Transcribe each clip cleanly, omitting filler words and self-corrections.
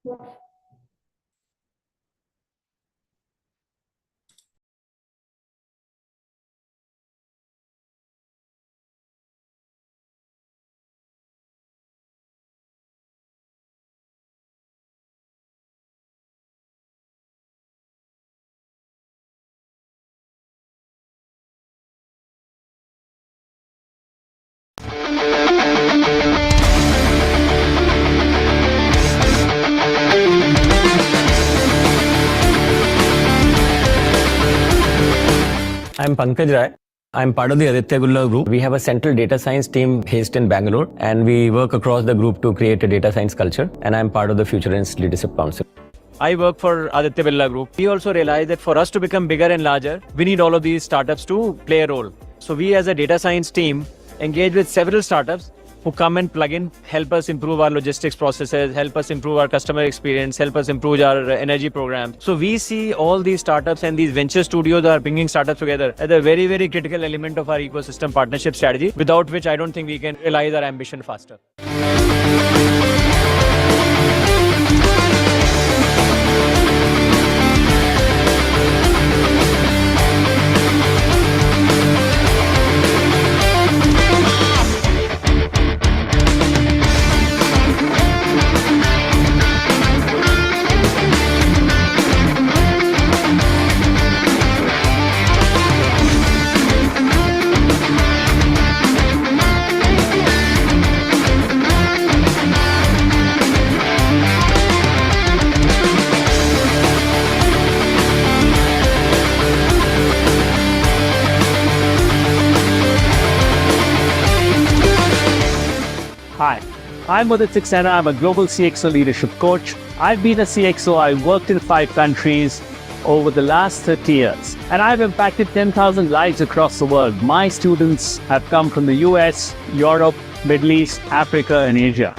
I'm Pankaj Rai. I'm part of the Aditya Gulla group. We have a central data science team based in Bangalore, and we work across the group to create a data science culture. And I'm part of the Future and Leadership Council. I work for Aditya Birla Group. We also realize that for us to become bigger and larger, we need all of these startups to play a role. So we as a data science team engage with several startups who come and plug in, help us improve our logistics processes, help us improve our customer experience, help us improve our energy program. So we see all these startups and these venture studios are bringing startups together as a very, very critical element of our ecosystem partnership strategy, without which I don't think we can realize our ambition faster. Hi, I'm Mudit Saxena. I'm a global CXO leadership coach. I've been a CXO. I've worked in 5 countries over the last 30 years, and I've impacted 10,000 lives across the world. My students have come from the US, Europe, Middle East, Africa, and Asia.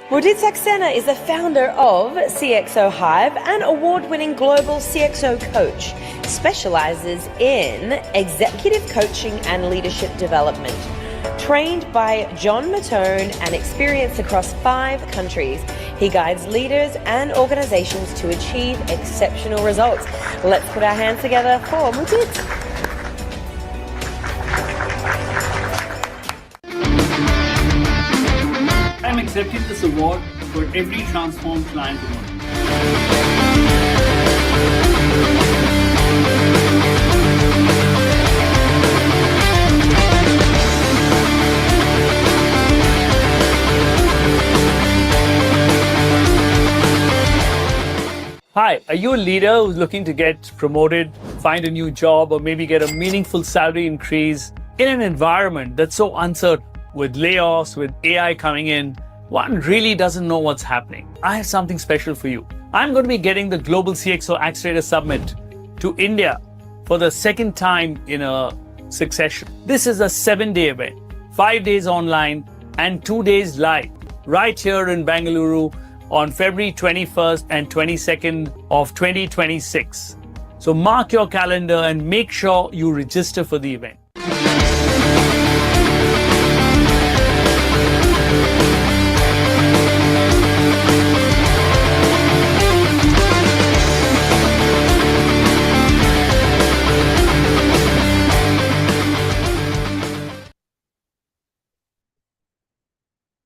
Mudit Saxena is the founder of CXO Hive, an award-winning global CXO coach, specializes in executive coaching and leadership development. Trained by John Matone and experienced across 5 countries, he guides leaders and organizations to achieve exceptional results. Let's put our hands together for Mudit. I'm accepting this award for every transformed client award. Hi, are you a leader who's looking to get promoted, find a new job, or maybe get a meaningful salary increase in an environment that's so uncertain? With layoffs, with AI coming in, one really doesn't know what's happening. I have something special for you. I'm going to be getting the Global CXO Accelerator Summit to India for the 2nd time in a succession. This is a 7-day event, 5 days online and 2 days live, right here in Bangalore on February 21st and 22nd of 2026. So mark your calendar and make sure you register for the event.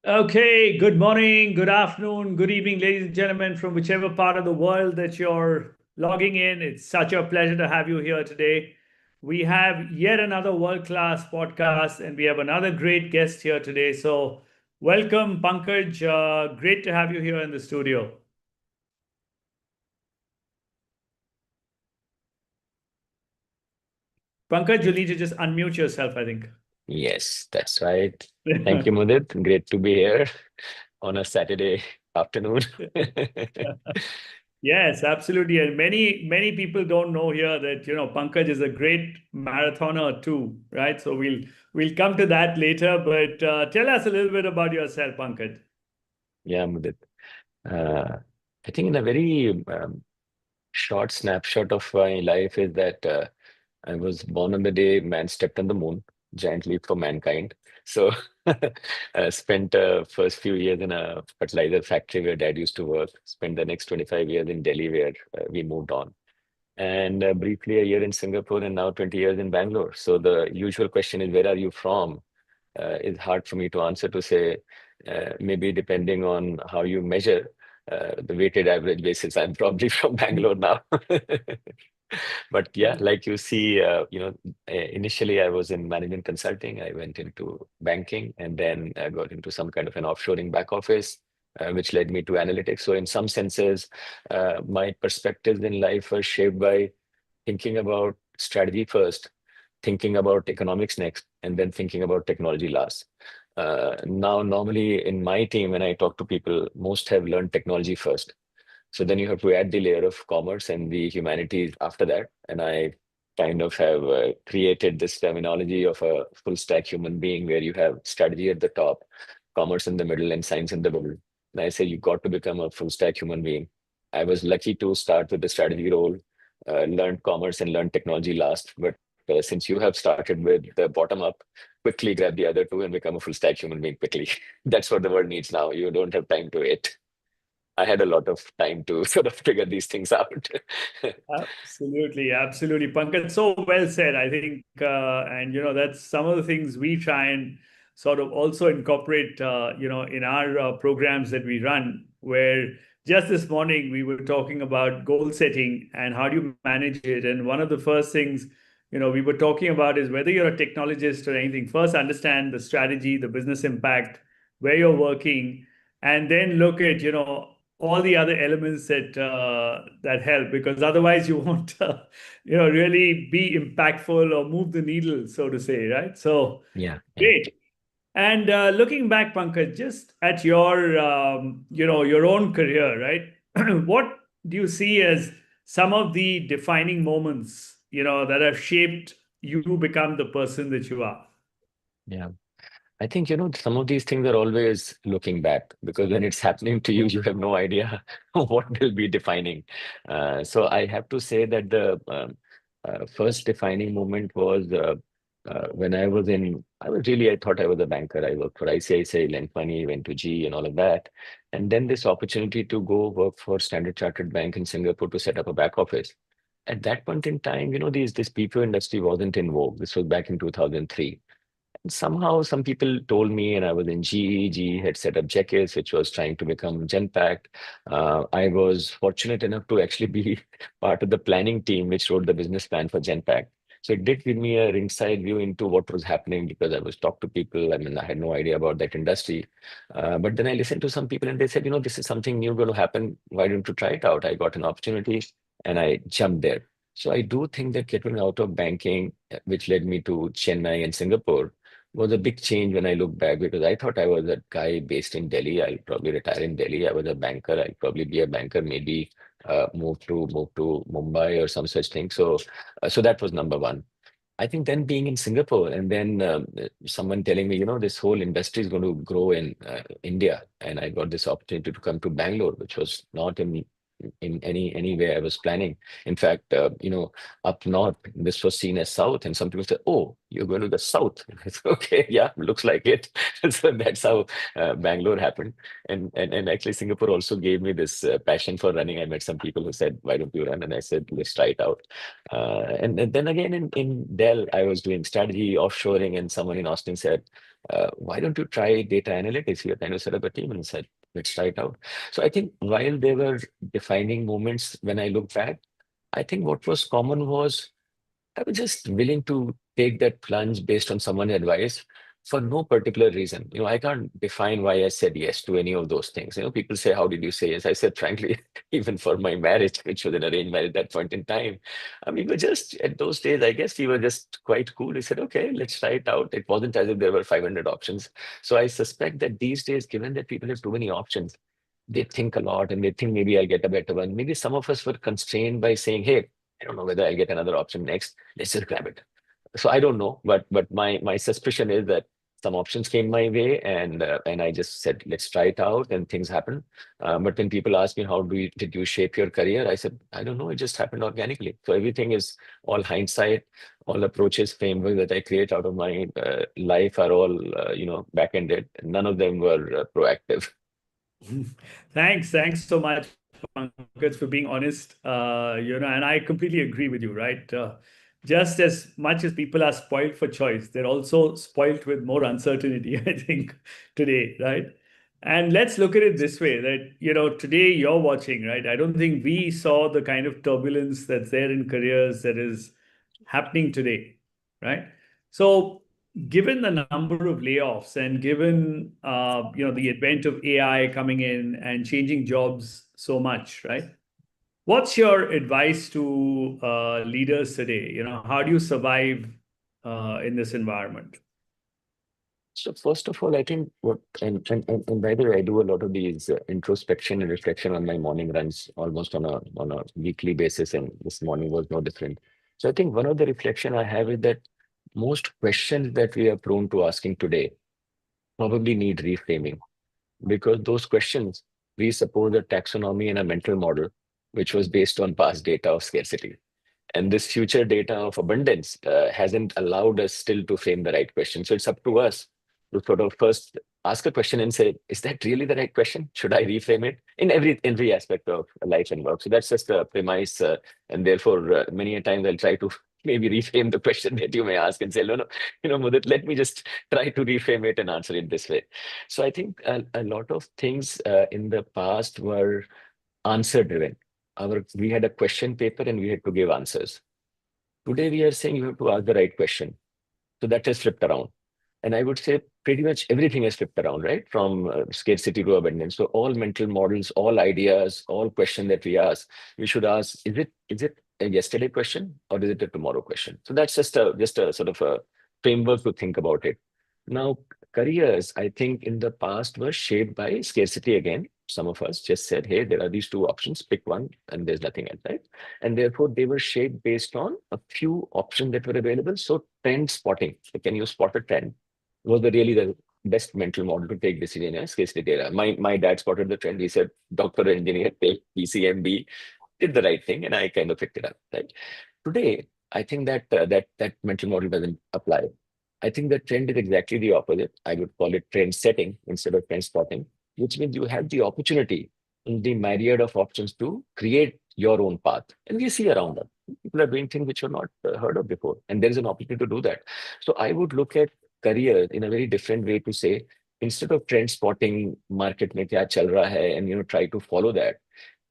Okay, good morning, good afternoon, good evening, ladies and gentlemen, from whichever part of the world that you're logging in. It's such a pleasure to have you here today. We have yet another world-class podcast, and we have another great guest here today. So welcome, Pankaj. Great to have you here in the studio. Pankaj, you need to just unmute yourself, I think. Yes, that's right. Thank you, Mudit. Great to be here on a Saturday afternoon. Yes, absolutely. And many people don't know here that, Pankaj is a great marathoner too, right? So we'll come to that later, but tell us a little bit about yourself, Pankaj. Yeah, Mudit. Uh, I think in a very short snapshot of my life is that I was born on the day man stepped on the moon, giant leap for mankind. So spent first few years in a fertilizer factory where dad used to work. Spent the next 25 years in Delhi where we moved on. And briefly a year in Singapore and now 20 years in Bangalore. So the usual question is, where are you from? Is hard for me to answer to say, maybe depending on how you measure the weighted average basis, I'm probably from Bangalore now. But yeah, like you see, initially I was in management consulting. I went into banking and then I got into some kind of an offshoring back office, which led me to analytics. So in some senses, my perspectives in life were shaped by thinking about strategy first, thinking about economics next, and then thinking about technology last. Now, normally in my team, when I talk to people, most have learned technology first. So then you have to add the layer of commerce and the humanities after that. And I kind of have created this terminology of a full stack human being where you have strategy at the top, commerce in the middle, and science in the middle. And I say you got to become a full stack human being. I was lucky to start with the strategy role, learned commerce and learned technology last. But since you have started with the bottom up, quickly grab the other two and become a full stack human being quickly. That's what the world needs now. You don't have time to wait. I had a lot of time to sort of figure these things out. Absolutely, absolutely, Pankaj. So well said. I think, and that's some of the things we try and sort of also incorporate, in our programs that we run. Where just this morning we were talking about goal setting and how do you manage it. And one of the first things, we were talking about is whether you're a technologist or anything. First, understand the strategy, the business impact, where you're working, and then look at, all the other elements that help, because otherwise you won't really be impactful or move the needle, so to say, right? So Yeah, yeah, great. And looking back, Pankaj, just at your your own career, right? What do you see as some of the defining moments that have shaped you to become the person that you are? yeah. I think, some of these things are always looking back because when it's happening to you, you have no idea what will be defining. So I have to say that the first defining moment was when I thought I was a banker. I worked for ICICI, lent money, went to G and all of that. And then this opportunity to go work for Standard Chartered Bank in Singapore to set up a back office. At that point in time, this BPO industry wasn't in vogue. This was back in 2003. Somehow, some people told me, and I was in GE. GE had set up Jenkins, which was trying to become Genpact. I was fortunate enough to actually be part of the planning team, which wrote the business plan for Genpact. So it did give me a ringside view into what was happening because I was talked to people. I mean, I had no idea about that industry. But then I listened to some people and they said, this is something new going to happen. Why don't you try it out? I got an opportunity and I jumped there. So I do think that getting out of banking, which led me to Chennai and Singapore, was a big change when I look back because I thought I was a guy based in Delhi. I'll probably retire in Delhi. I was a banker. I'll probably be a banker, maybe move to Mumbai or some such thing. So that was number one. I think then being in Singapore and then someone telling me, this whole industry is going to grow in India, and I got this opportunity to come to Bangalore, which was not in any way I was planning. In fact, up north, this was seen as south, and some people said, "Oh, you're going to the south." It's okay, yeah, looks like it. So that's how Bangalore happened, and actually Singapore also gave me this passion for running. I met some people who said, "Why don't you run?" And I said, "Let's try it out." And then again in Dell, I was doing strategy offshoring, and someone in Austin said, "Why don't you try data analytics? You're trying to set up a team," and I said, "Let's try it out." So I think while they were defining moments when I look back, I think what was common was I was just willing to take that plunge based on someone's advice for no particular reason. I can't define why I said yes to any of those things. People say, "How did you say yes?" I said, frankly, even for my marriage, which was an arranged marriage at that point in time, I mean, we were just at those days, I guess we were just quite cool. We said, "Okay, let's try it out." It wasn't as if there were 500 options. So I suspect that these days, given that people have too many options, they think a lot and they think maybe I'll get a better one. Maybe some of us were constrained by saying, hey, I don't know whether I'll get another option next. Let's just grab it. So I don't know, but my suspicion is that some options came my way, and I just said, let's try it out, and things happen. But when people ask me, did you shape your career? I said, I don't know, it just happened organically. So everything is all hindsight, all approaches, framework that I create out of my life are all back-ended. None of them were proactive. Thanks so much, Pankaj, for being honest. And I completely agree with you, right? Just as much as people are spoiled for choice, they're also spoiled with more uncertainty, I think, today, right? And let's look at it this way that, today you're watching, right? I don't think we saw the kind of turbulence that's there in careers that is happening today, right? So, given the number of layoffs and given the advent of AI coming in and changing jobs so much, right? What's your advice to leaders today? How do you survive in this environment? So first of all, I think and by the way, I do a lot of these introspection and reflection on my morning runs almost on a weekly basis, and this morning was no different. So I think one of the reflection I have is that most questions that we are prone to asking today probably need reframing, because those questions presuppose a taxonomy and a mental model which was based on past data of scarcity. And this future data of abundance hasn't allowed us still to frame the right question. So it's up to us to sort of first ask a question and say, is that really the right question? Should I reframe it in every aspect of life and work? So that's just a premise. And therefore, many a times I'll try to maybe reframe the question that you may ask and say, no, Mudit, let me just try to reframe it and answer it this way. So I think a lot of things in the past were answer driven. We had a question paper and we had to give answers. Today we are saying you have to ask the right question. So that has flipped around. And I would say pretty much everything has flipped around, right? From scarcity to abundance. So all mental models, all ideas, all question that we ask, we should ask, is it a yesterday question or is it a tomorrow question? So that's just a sort of a framework to think about it. Now, careers, I think in the past were shaped by scarcity again. Some of us just said, hey, there are these two options, pick one, and there's nothing else, right? And therefore, they were shaped based on a few options that were available. So, trend spotting. So can you spot a trend? Was really the best mental model to take decision in a scarcity data. My dad spotted the trend. He said, doctor, engineer, take PCMB, did the right thing, and I kind of picked it up, right? Today, I think that mental model doesn't apply. I think the trend is exactly the opposite. I would call it trend setting instead of trend spotting, which means you have the opportunity in the myriad of options to create your own path. And we see around us, people are doing things which were not heard of before, and there is an opportunity to do that. So I would look at career in a very different way to say, instead of trend spotting, market mein kya chal raha hai, and try to follow that,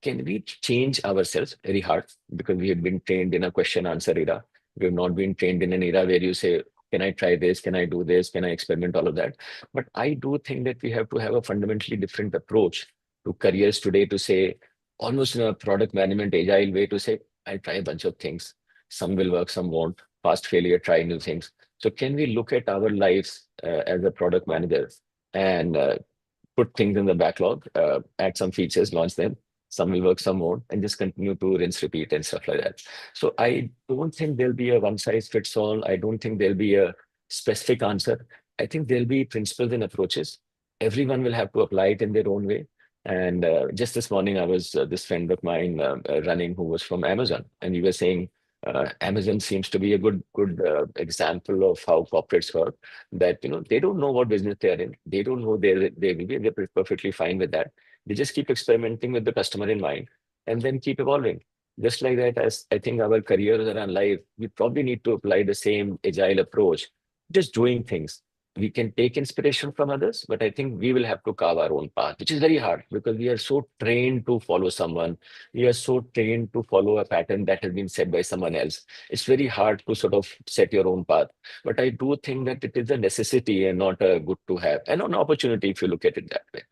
can we change ourselves? Very hard, because we have been trained in a question answer era. We have not been trained in an era where you say, can I try this? Can I do this? Can I experiment? All of that. But I do think that we have to have a fundamentally different approach to careers today, to say, almost in a product management agile way, to say, I'll try a bunch of things. Some will work, some won't. Past failure, try new things. So can we look at our lives as a product manager and put things in the backlog, add some features, launch them. Some will work, some won't, and just continue to rinse, repeat, and stuff like that. So I don't think there'll be a one size fits all. I don't think there'll be a specific answer. I think there'll be principles and approaches. Everyone will have to apply it in their own way. And just this morning, I was this friend of mine running who was from Amazon, and we were saying Amazon seems to be a good example of how corporates work. That they don't know what business they are in. They don't know they're perfectly fine with that. They just keep experimenting with the customer in mind and then keep evolving. Just like that, as I think our careers are on life, we probably need to apply the same agile approach, just doing things. We can take inspiration from others, but I think we will have to carve our own path, which is very hard because we are so trained to follow someone. We are so trained to follow a pattern that has been set by someone else. It's very hard to sort of set your own path. But I do think that it is a necessity and not a good to have, and an opportunity if you look at it that way.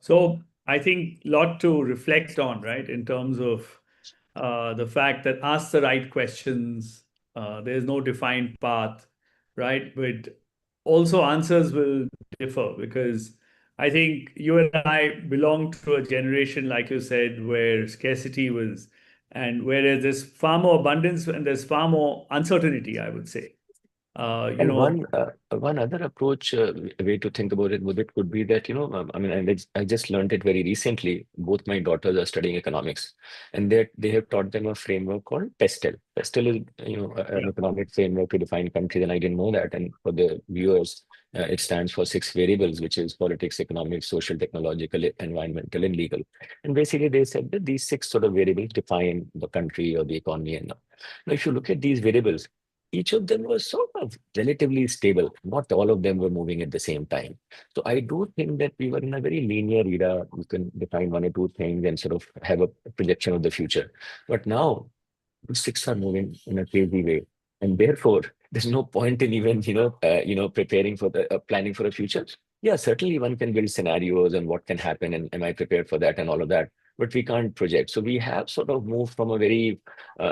So I think a lot to reflect on, right, in terms of the fact that ask the right questions. There's no defined path, right? But also answers will differ because I think you and I belong to a generation, like you said, where scarcity was, and whereas there's far more abundance and there's far more uncertainty, I would say. You And know, one other approach, way to think about it, would it could be that, I mean, I just learned it very recently. Both my daughters are studying economics, and they have taught them a framework called PESTEL. PESTEL is, an economic framework to define countries, and I didn't know that. And for the viewers, it stands for six variables, which is politics, economic, social, technological, environmental, and legal. And basically, they said that these six sort of variables define the country or the economy. And now, if you look at these variables, each of them was sort of relatively stable. Not all of them were moving at the same time. So I do think that we were in a very linear era. You can define one or two things and sort of have a projection of the future. But now the six are moving in a crazy way, and therefore there's no point in even preparing for the planning for a future. Yeah, certainly one can build scenarios and what can happen, and am I prepared for that and all of that. But we can't project. So we have sort of moved from a very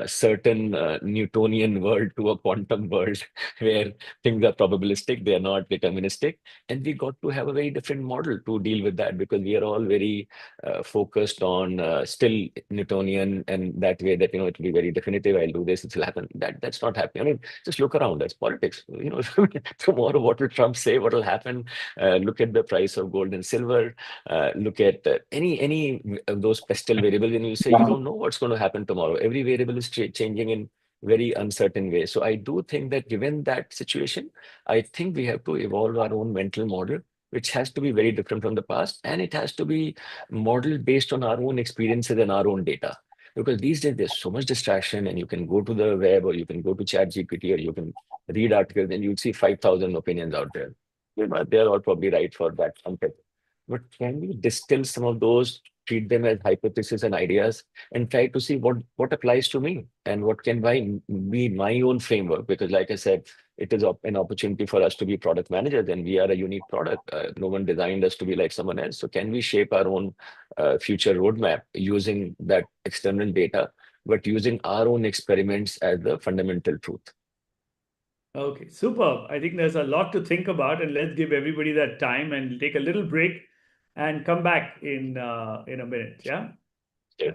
certain Newtonian world to a quantum world where things are probabilistic, they are not deterministic. And we got to have a very different model to deal with that, because we are all very focused on still Newtonian, and that way that, it will be very definitive. I'll do this, it will happen. That's not happening. I mean, just look around. That's politics. Tomorrow, what will Trump say? What will happen? Look at the price of gold and silver. Look at any of those pestle variables, and you say you don't know what's going to happen tomorrow. Every variable is changing in very uncertain way. So I do think that given that situation, I think we have to evolve our own mental model, which has to be very different from the past, and it has to be modeled based on our own experiences and our own data. Because these days there's so much distraction, and you can go to the web, or you can go to ChatGPT, or you can read articles, and you'll see 5,000 opinions out there. They're all probably right for that context. But can we distill some of those, treat them as hypotheses and ideas, and try to see what applies to me and what can be my own framework? Because, like I said, it is an opportunity for us to be product managers, and we are a unique product. No one designed us to be like someone else. So can we shape our own future roadmap using that external data, but using our own experiments as the fundamental truth? okay, superb. I think there's a lot to think about, and let's give everybody that time and take a little break and come back in a minute. Yeah. Yeah.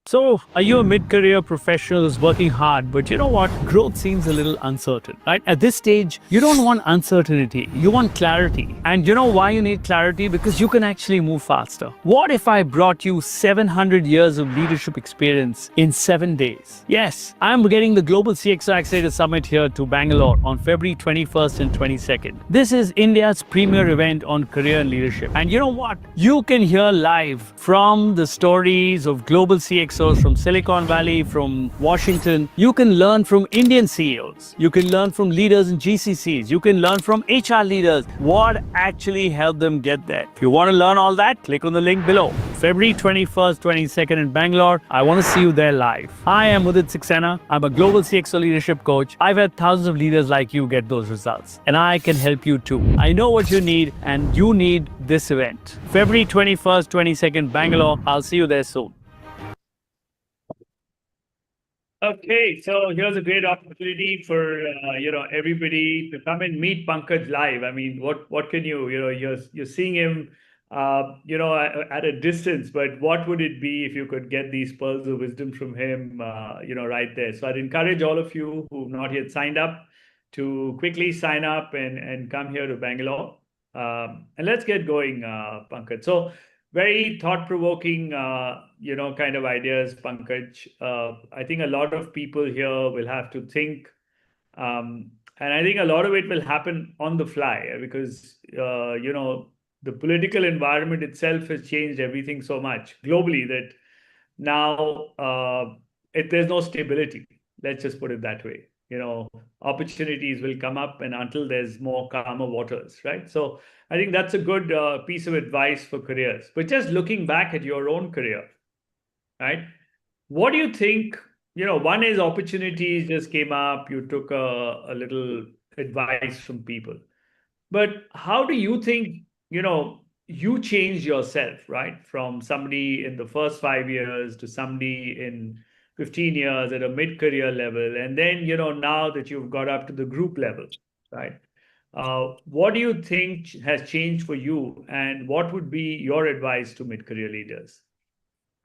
So, are you a mid-career professional who's working hard, but you know what? Growth seems a little uncertain, right? At this stage, you don't want uncertainty, you want clarity. And you know why you need clarity? Because you can actually move faster. What if I brought you 700 years of leadership experience in 7 days? Yes, I'm getting the Global CXO Accelerator Summit here to Bangalore on February 21st and 22nd. This is India's premier event on career and leadership. And you know what? You can hear live from the stories of global CXOs from Silicon Valley, from Washington. You can learn from Indian CEOs. You can learn from leaders in GCCs. You can learn from HR leaders what actually helped them get there. If you want to learn all that, click on the link below. February 21st, 22nd in Bangalore. I want to see you there live. I am Udit Saxena. I'm a global CXO leadership coach. I've had thousands of leaders like you get those results, and I can help you too. I know what you need, and you need this event. February 21st, 22nd, Bangalore. I'll see you there soon. Okay, so here's a great opportunity for everybody to come and meet Pankaj live. I mean, what can you're seeing him at a distance, but what would it be if you could get these pearls of wisdom from him right there? So I'd encourage all of you who've not yet signed up to quickly sign up and come here to Bangalore. And let's get going, Pankaj. So very thought-provoking, kind of ideas, Pankaj. I think a lot of people here will have to think, and I think a lot of it will happen on the fly because, the political environment itself has changed everything so much globally that now there's no stability. Let's just put it that way. Opportunities will come up, and until there's more calmer waters, right? So I think that's a good piece of advice for careers. But just looking back at your own career, right? What do you think? One is opportunities just came up. You took a little advice from people. But how do you think, you changed yourself, right? From somebody in the first 5 years to somebody in 15 years at a mid-career level. And then, now that you've got up to the group level, right? What do you think has changed for you? And what would be your advice to mid-career leaders?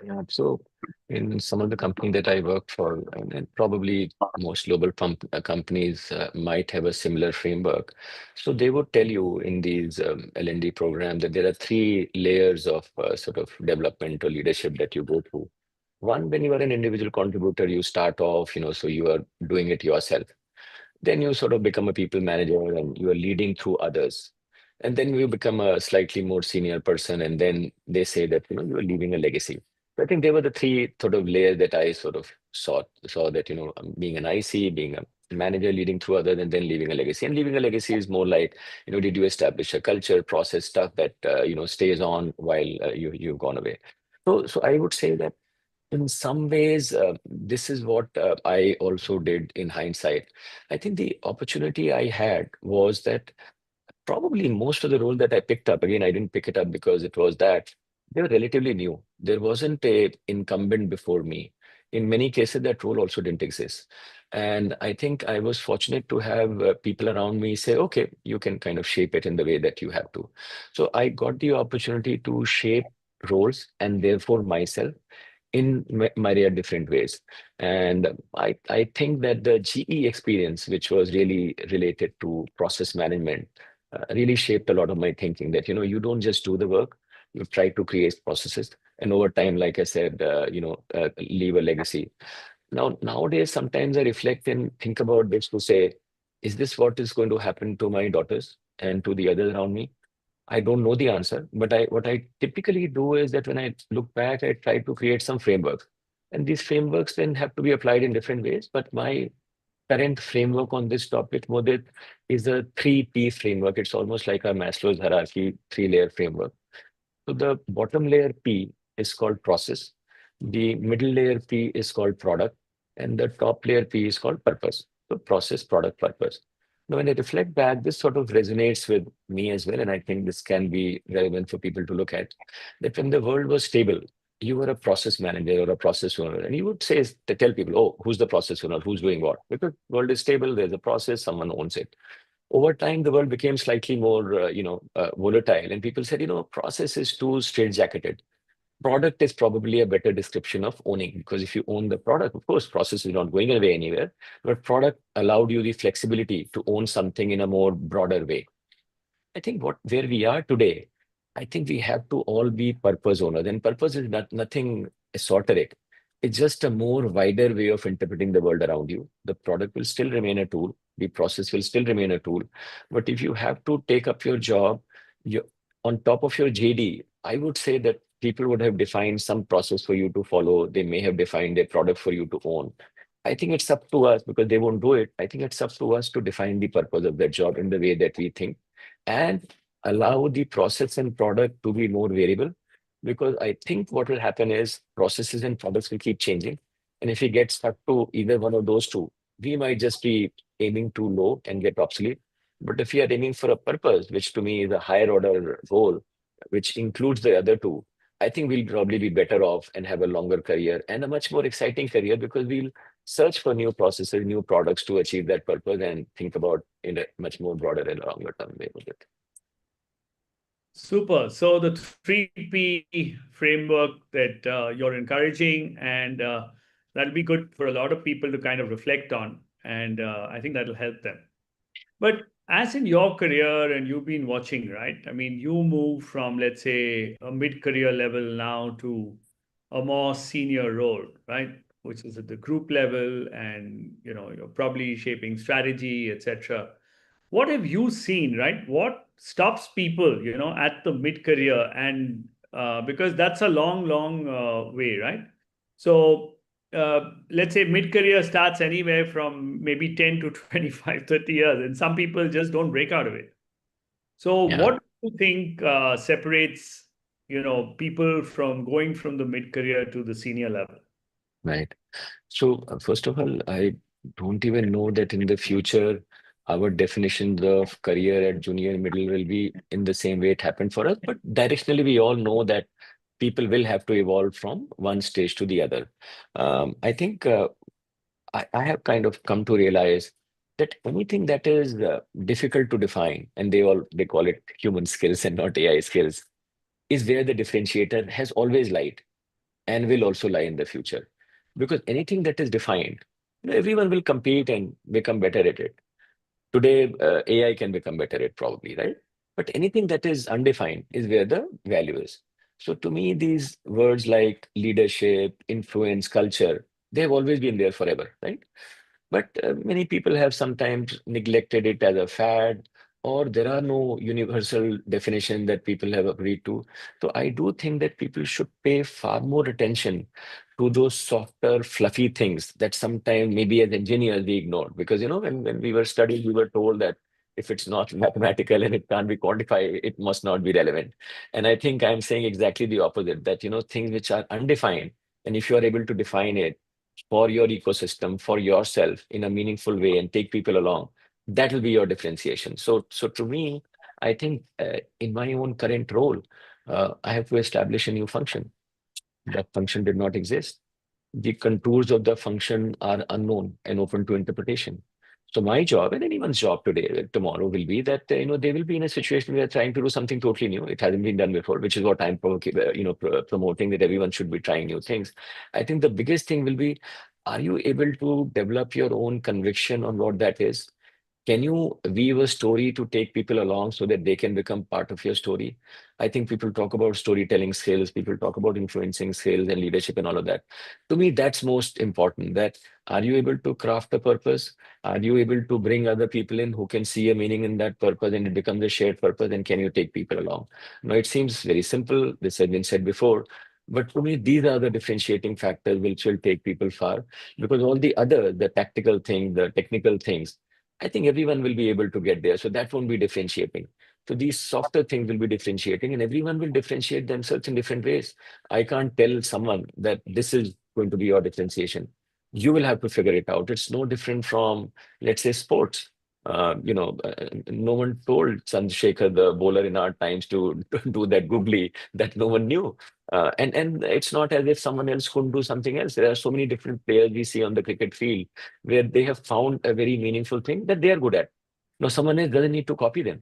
Yeah, so in some of the companies that I work for, and probably most global companies might have a similar framework. So they would tell you in these L&D programs that there are three layers of sort of development or leadership that you go through. One, when you are an individual contributor, you start off, so you are doing it yourself. Then you sort of become a people manager and you are leading through others. And then you become a slightly more senior person. And then they say that, you are leaving a legacy. So I think they were the three sort of layers that I sort of saw that, being an IC, being a manager, leading through others, and then leaving a legacy. And leaving a legacy is more like, did you establish a culture, process stuff that, stays on while you've gone away. So I would say that in some ways, this is what I also did in hindsight. I think the opportunity I had was that probably most of the role that I picked up, again, I didn't pick it up because it was that they were relatively new. There wasn't a incumbent before me. In many cases, that role also didn't exist. And I think I was fortunate to have people around me say, okay, you can kind of shape it in the way that you have to. So I got the opportunity to shape roles and therefore myself in myriad different ways. And I think that the GE experience, which was really related to process management, really shaped a lot of my thinking that, you don't just do the work, you try to create processes. And over time, like I said, leave a legacy. Now, nowadays, sometimes I reflect and think about this to say, is this what is going to happen to my daughters and to the others around me? I don't know the answer, but what I typically do is that when I look back, I try to create some frameworks. And these frameworks then have to be applied in different ways. But my current framework on this topic, Modit, is a 3P framework. It's almost like a Maslow's hierarchy, three-layer framework. So the bottom layer P is called process. The middle layer P is called product. And the top layer P is called purpose. So process, product, purpose. Now, when I reflect back, this sort of resonates with me as well. And I think this can be relevant for people to look at. That when the world was stable, you were a process manager or a process owner. And you would say, to tell people, oh, who's the process owner? Who's doing what? Because world is stable, there's a process, someone owns it. Over time, the world became slightly more, volatile. And people said, process is too straitjacketed. Product is probably a better description of owning, because if you own the product, of course, process is not going away anywhere, but product allowed you the flexibility to own something in a more broader way. I think where we are today, I think we have to all be purpose owners. And purpose is nothing esoteric. It's just a more wider way of interpreting the world around you. The product will still remain a tool. The process will still remain a tool. But if you have to take up your job, you, on top of your JD, I would say that people would have defined some process for you to follow. They may have defined a product for you to own. I think it's up to us, because they won't do it. I think it's up to us to define the purpose of that job in the way that we think, and allow the process and product to be more variable. Because I think what will happen is processes and products will keep changing. And if we get stuck to either one of those two, we might just be aiming too low and get obsolete. But if we are aiming for a purpose, which to me is a higher order goal, which includes the other two, I think we'll probably be better off and have a longer career and a much more exciting career, because we'll search for new processes, new products to achieve that purpose, and think about in a much more broader and longer term way with it. Super. So the 3P framework that you're encouraging, and that'll be good for a lot of people to kind of reflect on. And I think that'll help them. But as in your career, and you've been watching, right? I mean, you move from, let's say, a mid-career level now to a more senior role, right? Which is at the group level, and you're probably shaping strategy, etc. What have you seen, right? What stops people, at the mid-career, and because that's a long way, right? So let's say mid-career starts anywhere from maybe 10 to 25, 30 years, and some people just don't break out of it. So Yeah, what do you think separates, people from going from the mid-career to the senior level? right. So first of all, I don't even know that in the future our definitions of career at junior and middle will be in the same way it happened for us. But directionally, we all know that people will have to evolve from one stage to the other. I think I have kind of come to realize that anything that is difficult to define, and they call it human skills and not AI skills, is where the differentiator has always lied and will also lie in the future. Because anything that is defined, everyone will compete and become better at it. Today, AI can become better at probably, right? But anything that is undefined is where the value is. So to me, these words like leadership, influence, culture, they have always been there forever, right? But many people have sometimes neglected it as a fad, or there are no universal definition that people have agreed to. So I do think that people should pay far more attention to those softer, fluffy things that sometimes maybe as engineers we ignored. Because when we were studying, we were told that if it's not mathematical and it can't be quantified, it must not be relevant. And I think I'm saying exactly the opposite, that things which are undefined, and if you are able to define it for your ecosystem, for yourself in a meaningful way and take people along, that will be your differentiation. So to me, I think in my own current role, I have to establish a new function. That function did not exist. The contours of the function are unknown and open to interpretation. So my job and anyone's job today, tomorrow will be that they will be in a situation where they're trying to do something totally new. It hasn't been done before, which is what I'm promoting, that everyone should be trying new things. I think the biggest thing will be, are you able to develop your own conviction on what that is? Can you weave a story to take people along so that they can become part of your story? I think people talk about storytelling skills, people talk about influencing skills and leadership and all of that. To me, that's most important. That are you able to craft a purpose? Are you able to bring other people in who can see a meaning in that purpose and it becomes a shared purpose? And can you take people along? Now, it seems very simple. This has been said before. But to me, these are the differentiating factors which will take people far, because all the tactical things, the technical things, I think everyone will be able to get there. So that won't be differentiating. So these softer things will be differentiating, and everyone will differentiate themselves in different ways. I can't tell someone that this is going to be your differentiation. You will have to figure it out. It's no different from, let's say, sports. No one told Chandrasekhar, the bowler in our times, to do that googly that no one knew. And it's not as if someone else couldn't do something else. There are so many different players we see on the cricket field where they have found a very meaningful thing that they are good at. Now, someone else doesn't need to copy them.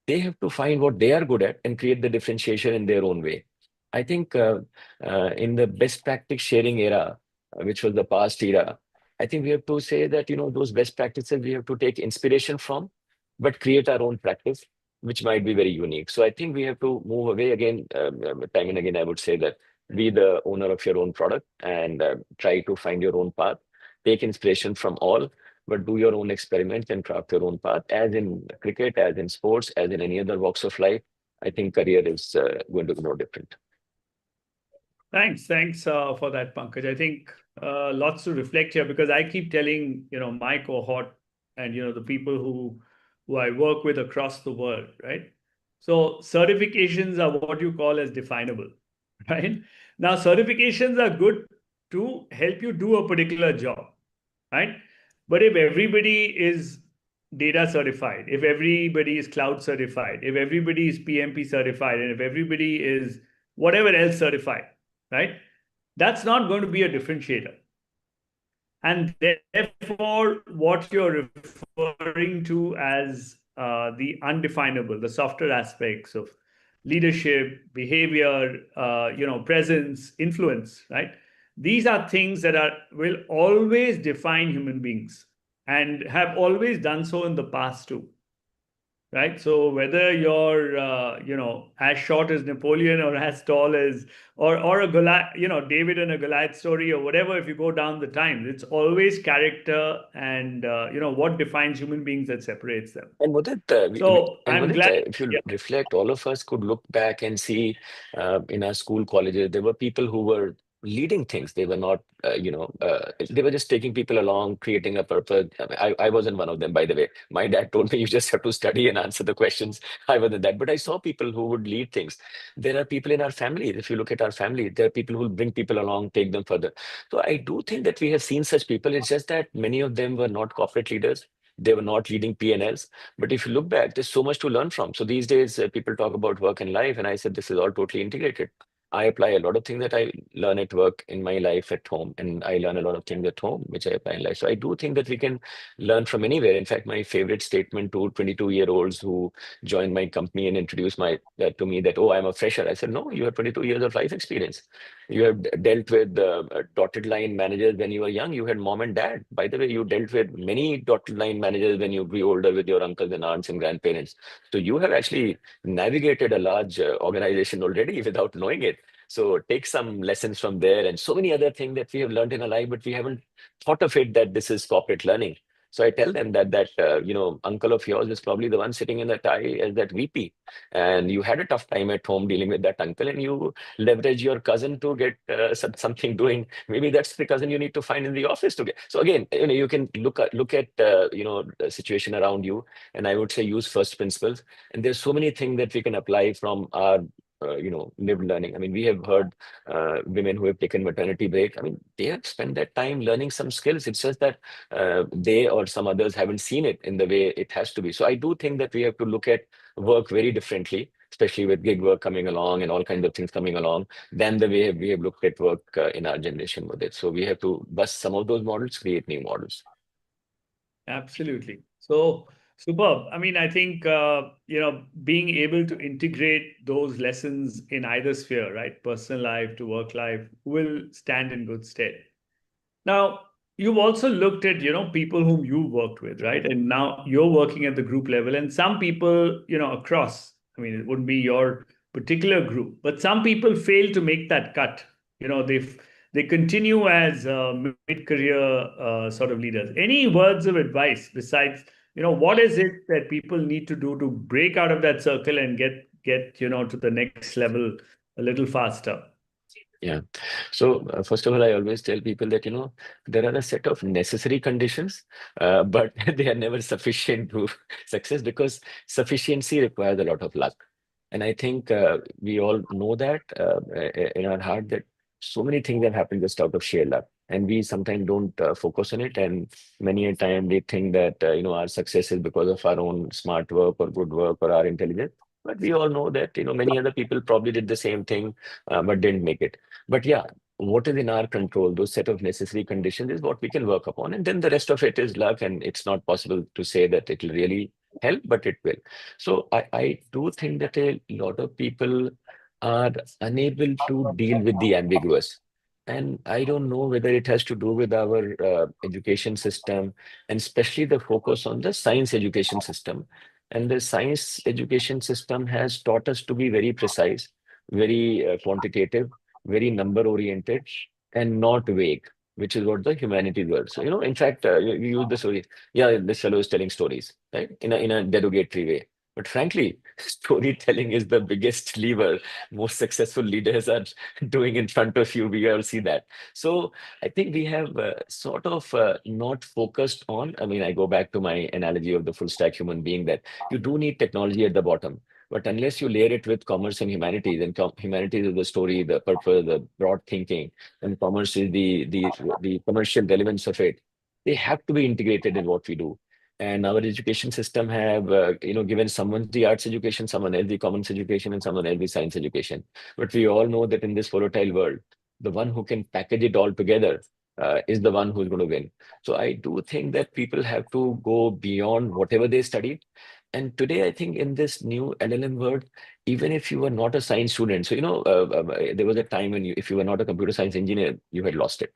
They have to find what they are good at and create the differentiation in their own way. I think in the best practice sharing era, which was the past era, I think we have to say that, those best practices we have to take inspiration from, but create our own practice, which might be very unique. So I think we have to move away again, time and again, I would say that be the owner of your own product and try to find your own path, take inspiration from all, but do your own experiments and craft your own path, as in cricket, as in sports, as in any other walks of life. I think career is going to be no different. Thanks for that, Pankaj. I think lots to reflect here, because I keep telling my cohort and the people who I work with across the world, right? So certifications are what you call as definable, right? Now certifications are good to help you do a particular job, right? But if everybody is data certified, if everybody is cloud certified, if everybody is PMP certified, and if everybody is whatever else certified, right? That's not going to be a differentiator. And therefore, what you're referring to as the undefinable, the softer aspects of leadership, behavior, presence, influence, right? These are things that will always define human beings and have always done so in the past too. Right. So whether you're, as short as Napoleon or as tall as, or a Goliath, David and a Goliath story or whatever, if you go down the time, it's always character and, what defines human beings that separates them. And Mudit, So I'm glad. If you Yeah. reflect, all of us could look back and see in our school, colleges, there were people who were leading things. They were not, they were just taking people along, creating a purpose. I wasn't one of them, by the way. My dad told me you just have to study and answer the questions. I wasn't that. But I saw people who would lead things. There are people in our family. If you look at our family, there are people who will bring people along, take them further. So I do think that we have seen such people. It's just that many of them were not corporate leaders. They were not leading P&Ls. But if you look back, there's so much to learn from. So these days, people talk about work and life, and I said this is all totally integrated. I apply a lot of things that I learn at work in my life at home, and I learn a lot of things at home, which I apply in life. So I do think that we can learn from anywhere. In fact, my favorite statement to 22-year-olds who joined my company and introduced to me that, oh, I'm a fresher. I said, no, you have 22 years of life experience. You have dealt with dotted line managers when you were young. You had mom and dad. By the way, you dealt with many dotted line managers when you grew older with your uncles and aunts and grandparents. So you have actually navigated a large organization already without knowing it. So take some lessons from there and so many other things that we have learned in our life, but we haven't thought of it that this is corporate learning. So I tell them that uncle of yours is probably the one sitting in the tie as that VP, and you had a tough time at home dealing with that uncle, and you leverage your cousin to get something doing. Maybe that's the cousin you need to find in the office to get. So again, you can look at the situation around you, and I would say use first principles. And there's so many things that we can apply from our lived learning. I mean, we have heard women who have taken maternity break. I mean, they have spent that time learning some skills. It's just that they or some others haven't seen it in the way it has to be. So I do think that we have to look at work very differently, especially with gig work coming along and all kinds of things coming along, than the way we have looked at work in our generation with it. So we have to bust some of those models, create new models. Absolutely. So superb. I mean, I think being able to integrate those lessons in either sphere, right, personal life to work life, will stand in good stead. Now, you've also looked at people whom you worked with, right, and now you're working at the group level, and some people across. I mean, it wouldn't be your particular group, but some people fail to make that cut. They continue as mid-career sort of leaders. Any words of advice besides, what is it that people need to do to break out of that circle and get to the next level a little faster? Yeah. So first of all, I always tell people that, there are a set of necessary conditions, but they are never sufficient to success, because sufficiency requires a lot of luck. And I think we all know that in our heart that so many things have happened just out of sheer luck. And we sometimes don't focus on it. And many a time they think that, our success is because of our own smart work or good work or our intelligence. But we all know that, many other people probably did the same thing, but didn't make it. But yeah, what is in our control, those set of necessary conditions is what we can work upon. And then the rest of it is luck. And it's not possible to say that it will really help, but it will. So I do think that a lot of people are unable to deal with the ambiguous. And I don't know whether it has to do with our education system, and especially the focus on the science education system. And the science education system has taught us to be very precise, very quantitative, very number oriented, and not vague, which is what the humanities were. So, in fact, you use the story. Yeah, this fellow is telling stories, right? In a derogatory way. But frankly, storytelling is the biggest lever most successful leaders are doing in front of you. We all see that. So I think we have sort of not focused on. I mean, I go back to my analogy of the full stack human being, that you do need technology at the bottom. But unless you layer it with commerce and humanities, and humanities is the story, the purpose, the broad thinking, and commerce is the commercial relevance of it, they have to be integrated in what we do. And our education system have given someone the arts education, someone else the commerce education, and someone else the science education. But we all know that in this volatile world, the one who can package it all together is the one who's going to win. So I do think that people have to go beyond whatever they studied. And today, I think in this new LLM world, even if you were not a science student, so there was a time when if you were not a computer science engineer, you had lost it.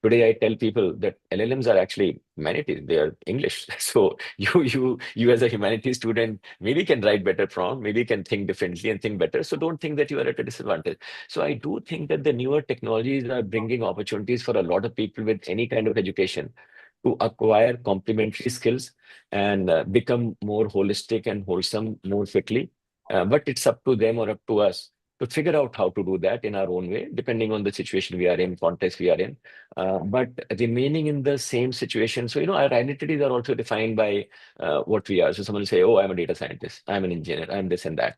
Today, I tell people that LLMs are actually humanities; they are English. So you as a humanities student maybe can write better prompt, maybe can think differently and think better. So don't think that you are at a disadvantage. So I do think that the newer technologies are bringing opportunities for a lot of people with any kind of education to acquire complementary skills and become more holistic and wholesome more quickly. But it's up to them or up to us to figure out how to do that in our own way, depending on the situation we are in, context we are in, but remaining in the same situation. So, our identities are also defined by what we are. So someone will say, oh, I'm a data scientist, I'm an engineer, I'm this and that.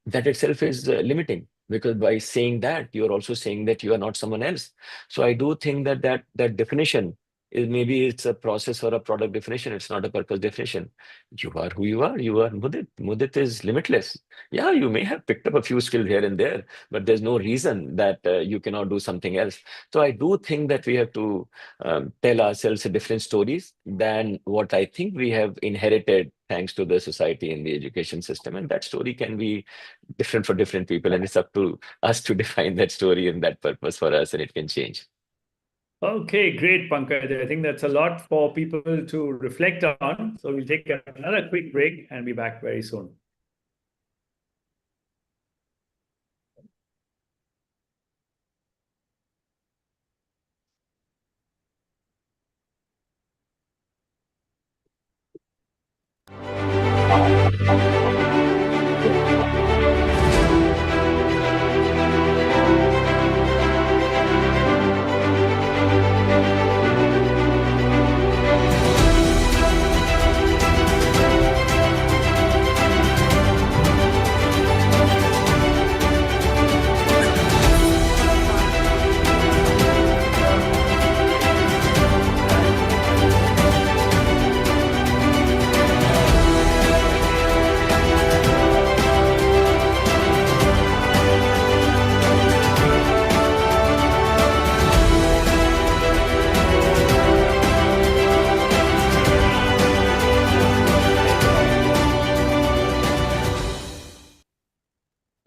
That itself is limiting, because by saying that, you're also saying that you are not someone else. So I do think that definition is maybe it's a process or a product definition. It's not a purpose definition. You are who you are. You are Mudit. Mudit is limitless. Yeah, you may have picked up a few skills here and there, but there's no reason that you cannot do something else. So I do think that we have to tell ourselves different stories than what I think we have inherited thanks to the society and the education system. And that story can be different for different people. And it's up to us to define that story and that purpose for us, and it can change. Okay, great, Pankaj. I think that's a lot for people to reflect on. So we'll take another quick break and be back very soon.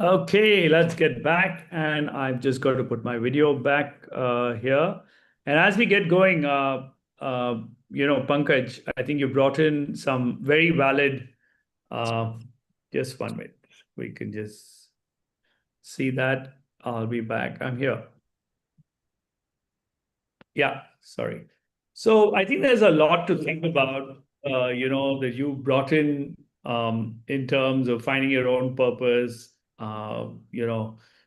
Okay, let's get back. And I've just got to put my video back here. And as we get going, Pankaj, I think you brought in some very valid, just 1 minute. We can just see that. I'll be back. I'm here. Yeah, sorry. So I think there's a lot to think about, that you brought in terms of finding your own purpose,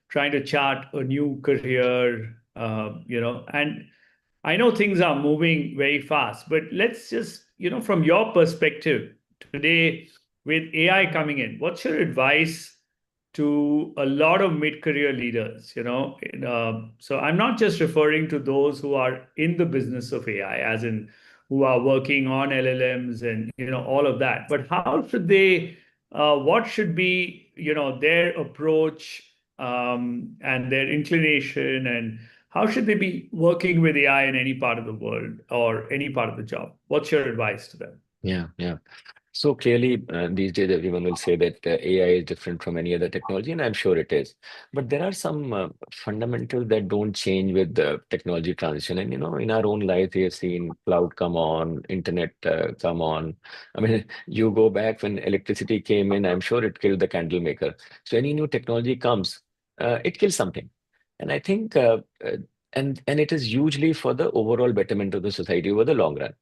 trying to chart a new career, and I know things are moving very fast, but let's just, from your perspective today with AI coming in, what's your advice to a lot of mid-career leaders, so I'm not just referring to those who are in the business of AI, as in who are working on LLMs and, all of that, but how should they, what should be, their approach and their inclination, and how should they be working with AI in any part of the world or any part of the job? What's your advice to them? Yeah. So clearly, these days, everyone will say that AI is different from any other technology, and I'm sure it is. But there are some fundamentals that don't change with the technology transition. And, in our own life, we have seen cloud come on, internet come on. I mean, you go back when electricity came in, I'm sure it killed the candle maker. So any new technology comes, it kills something. And I think, and it is usually for the overall betterment of the society over the long run.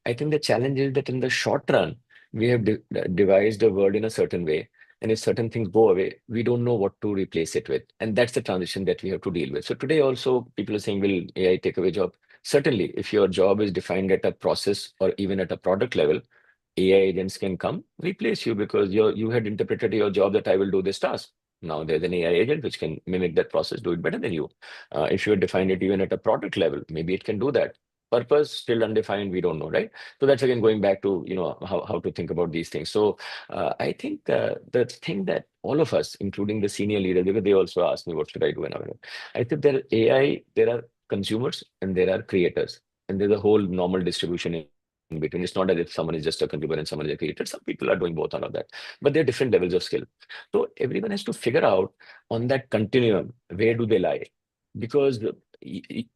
I think the challenge is that in the short run, we have devised a world in a certain way. And if certain things go away, we don't know what to replace it with. And that's the transition that we have to deal with. So today also, people are saying, will AI take away job? Certainly, if your job is defined at a process or even at a product level, AI agents can come replace you because you had interpreted your job that I will do this task. Now there's an AI agent which can mimic that process, do it better than you. If you had defined it even at a product level, maybe it can do that. Purpose still undefined, we don't know, right? So that's again going back to how to think about these things. So I think the thing that all of us, including the senior leaders, because they also ask me what should I do, and I think there are consumers and there are creators, and there's a whole normal distribution in between. It's not as if someone is just a consumer and someone is a creator. Some people are doing both, all of that, but there are different levels of skill. So everyone has to figure out on that continuum, where do they lie? Because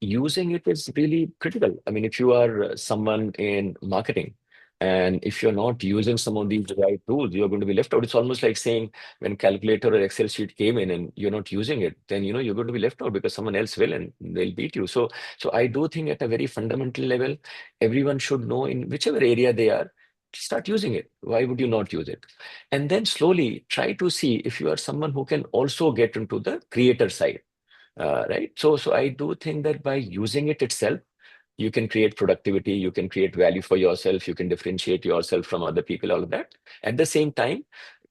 using it is really critical. I mean, if you are someone in marketing, and if you're not using some of these AI tools, you're going to be left out. It's almost like saying when calculator or Excel sheet came in and you're not using it, then you're going to be left out because someone else will and they'll beat you. So I do think at a very fundamental level, everyone should know in whichever area they are, start using it. Why would you not use it? And then slowly try to see if you are someone who can also get into the creator side. Right. So I do think that by using it itself, you can create productivity, you can create value for yourself, you can differentiate yourself from other people, all of that. At the same time,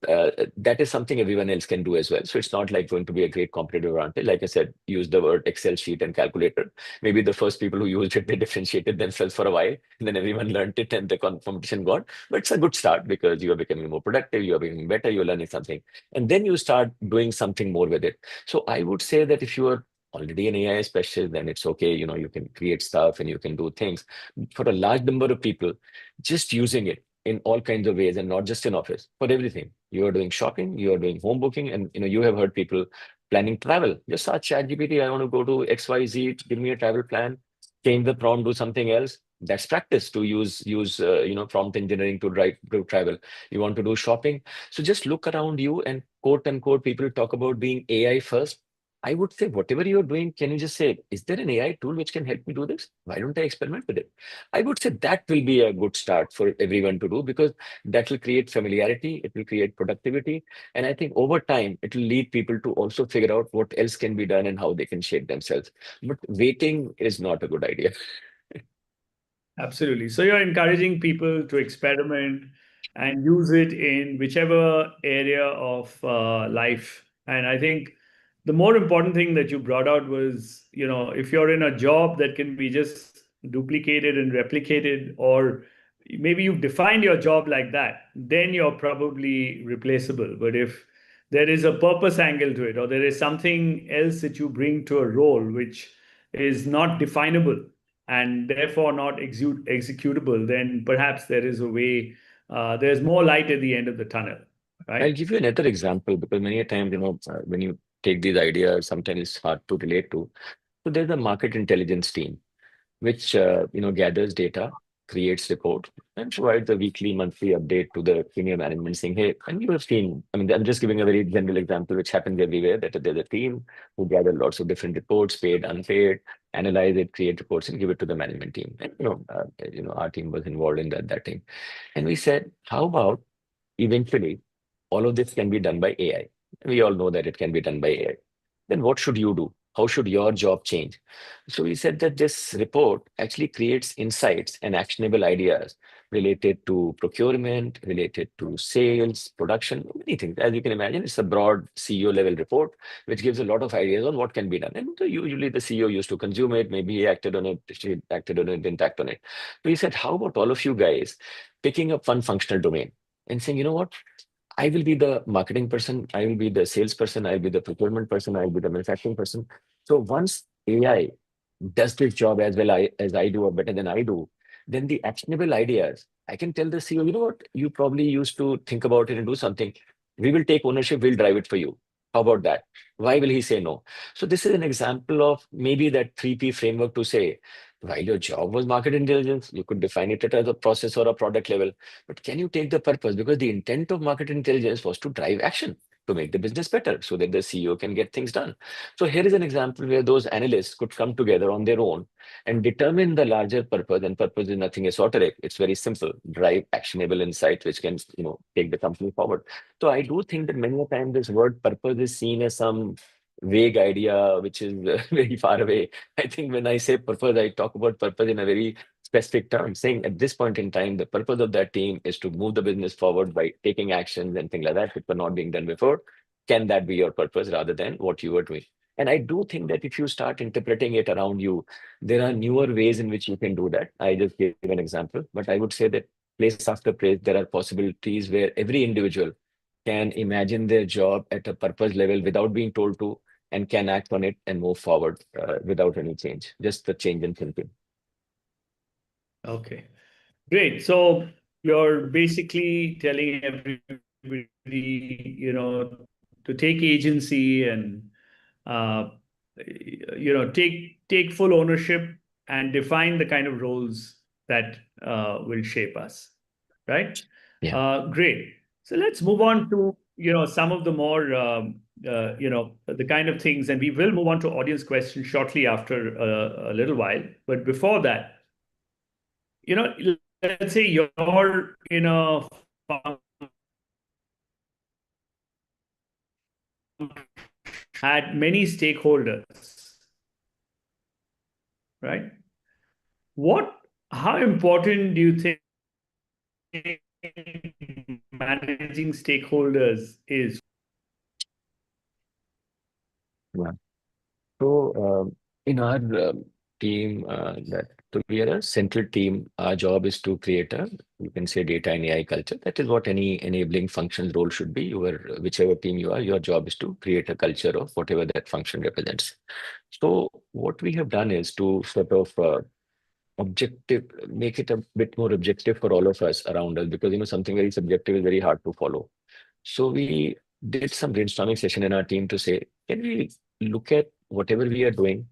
that is something everyone else can do as well. So it's not like going to be a great competitive advantage. Like I said, use the word Excel sheet and calculator. Maybe the first people who used it, they differentiated themselves for a while, and then everyone learned it and the competition got. But it's a good start because you are becoming more productive, you are becoming better, you're learning something. And then you start doing something more with it. So I would say that if you are already an AI specialist, then it's okay. You can create stuff and you can do things. For a large number of people, just using it in all kinds of ways and not just in office, for everything. You are doing shopping, you are doing home booking, and you have heard people planning travel. Just ask ChatGPT, I want to go to XYZ, give me a travel plan, change the prompt, do something else. That's practice to use prompt engineering to travel. You want to do shopping. So just look around you and quote unquote people talk about being AI first. I would say whatever you're doing, can you just say, is there an AI tool which can help me do this? Why don't I experiment with it? I would say that will be a good start for everyone to do because that will create familiarity, it will create productivity. And I think over time, it will lead people to also figure out what else can be done and how they can shape themselves. But waiting is not a good idea. Absolutely. So you're encouraging people to experiment and use it in whichever area of life. And I think the more important thing that you brought out was, if you're in a job that can be just duplicated and replicated, or maybe you've defined your job like that, then you're probably replaceable. But if there is a purpose angle to it, or there is something else that you bring to a role which is not definable and therefore not executable, then perhaps there is a way, there's more light at the end of the tunnel, I'll right? give you another example because many a times, when you take these ideas, sometimes it's hard to relate to. So there's a market intelligence team which gathers data, creates report, and provides a weekly, monthly update to the senior management saying, hey, and you have seen, I mean, I'm just giving a very general example, which happens everywhere, that there's a team who gather lots of different reports, paid, unpaid, analyze it, create reports, and give it to the management team. And our team was involved in that team. And we said, how about eventually all of this can be done by AI? We all know that it can be done by AI. Then what should you do? How should your job change? So we said that this report actually creates insights and actionable ideas related to procurement, related to sales, production, many things. As you can imagine, it's a broad CEO level report, which gives a lot of ideas on what can be done. And usually the CEO used to consume it, maybe he acted on it, she acted on it, didn't act on it. So we said, how about all of you guys picking up one functional domain and saying, you know what? I will be the marketing person, I will be the salesperson, I'll be the procurement person, I'll be the manufacturing person. So once AI does this job as I do or better than I do, then the actionable ideas, I can tell the CEO, you know what, you probably used to think about it and do something. We will take ownership, we'll drive it for you. How about that? Why will he say no? So this is an example of maybe that 3P framework to say, while your job was market intelligence, you could define it as a process or a product level. But can you take the purpose? Because the intent of market intelligence was to drive action, to make the business better so that the CEO can get things done. So here is an example where those analysts could come together on their own and determine the larger purpose. And purpose is nothing esoteric. It's very simple. Drive actionable insight, which can, take the company forward. So I do think that many a time this word purpose is seen as some vague idea, which is very far away. I think when I say purpose, I talk about purpose in a very specific term, saying at this point in time, the purpose of that team is to move the business forward by taking actions and things like that, which were not being done before. Can that be your purpose rather than what you were doing? And I do think that if you start interpreting it around you, there are newer ways in which you can do that. I just gave an example, but I would say that place after place, there are possibilities where every individual can imagine their job at a purpose level without being told to, and can act on it and move forward without any change, just the change in thinking. Okay, great. So you're basically telling everybody, to take agency and uh, take full ownership and define the kind of roles that will shape us, right? Yeah. Great. So let's move on to some of the more the kind of things, and we will move on to audience questions shortly after a little while. But before that, let's say you're in a had many stakeholders, right? How important do you think managing stakeholders is? Yeah. So in our team, so we are a central team. Our job is to create you can say, data and AI culture. That is what any enabling functions role should be. Whichever team you are, your job is to create a culture of whatever that function represents. So what we have done is to sort of make it a bit more objective for all of us around us, because something very subjective is very hard to follow. So we did some brainstorming session in our team to say, can we look at whatever we are doing,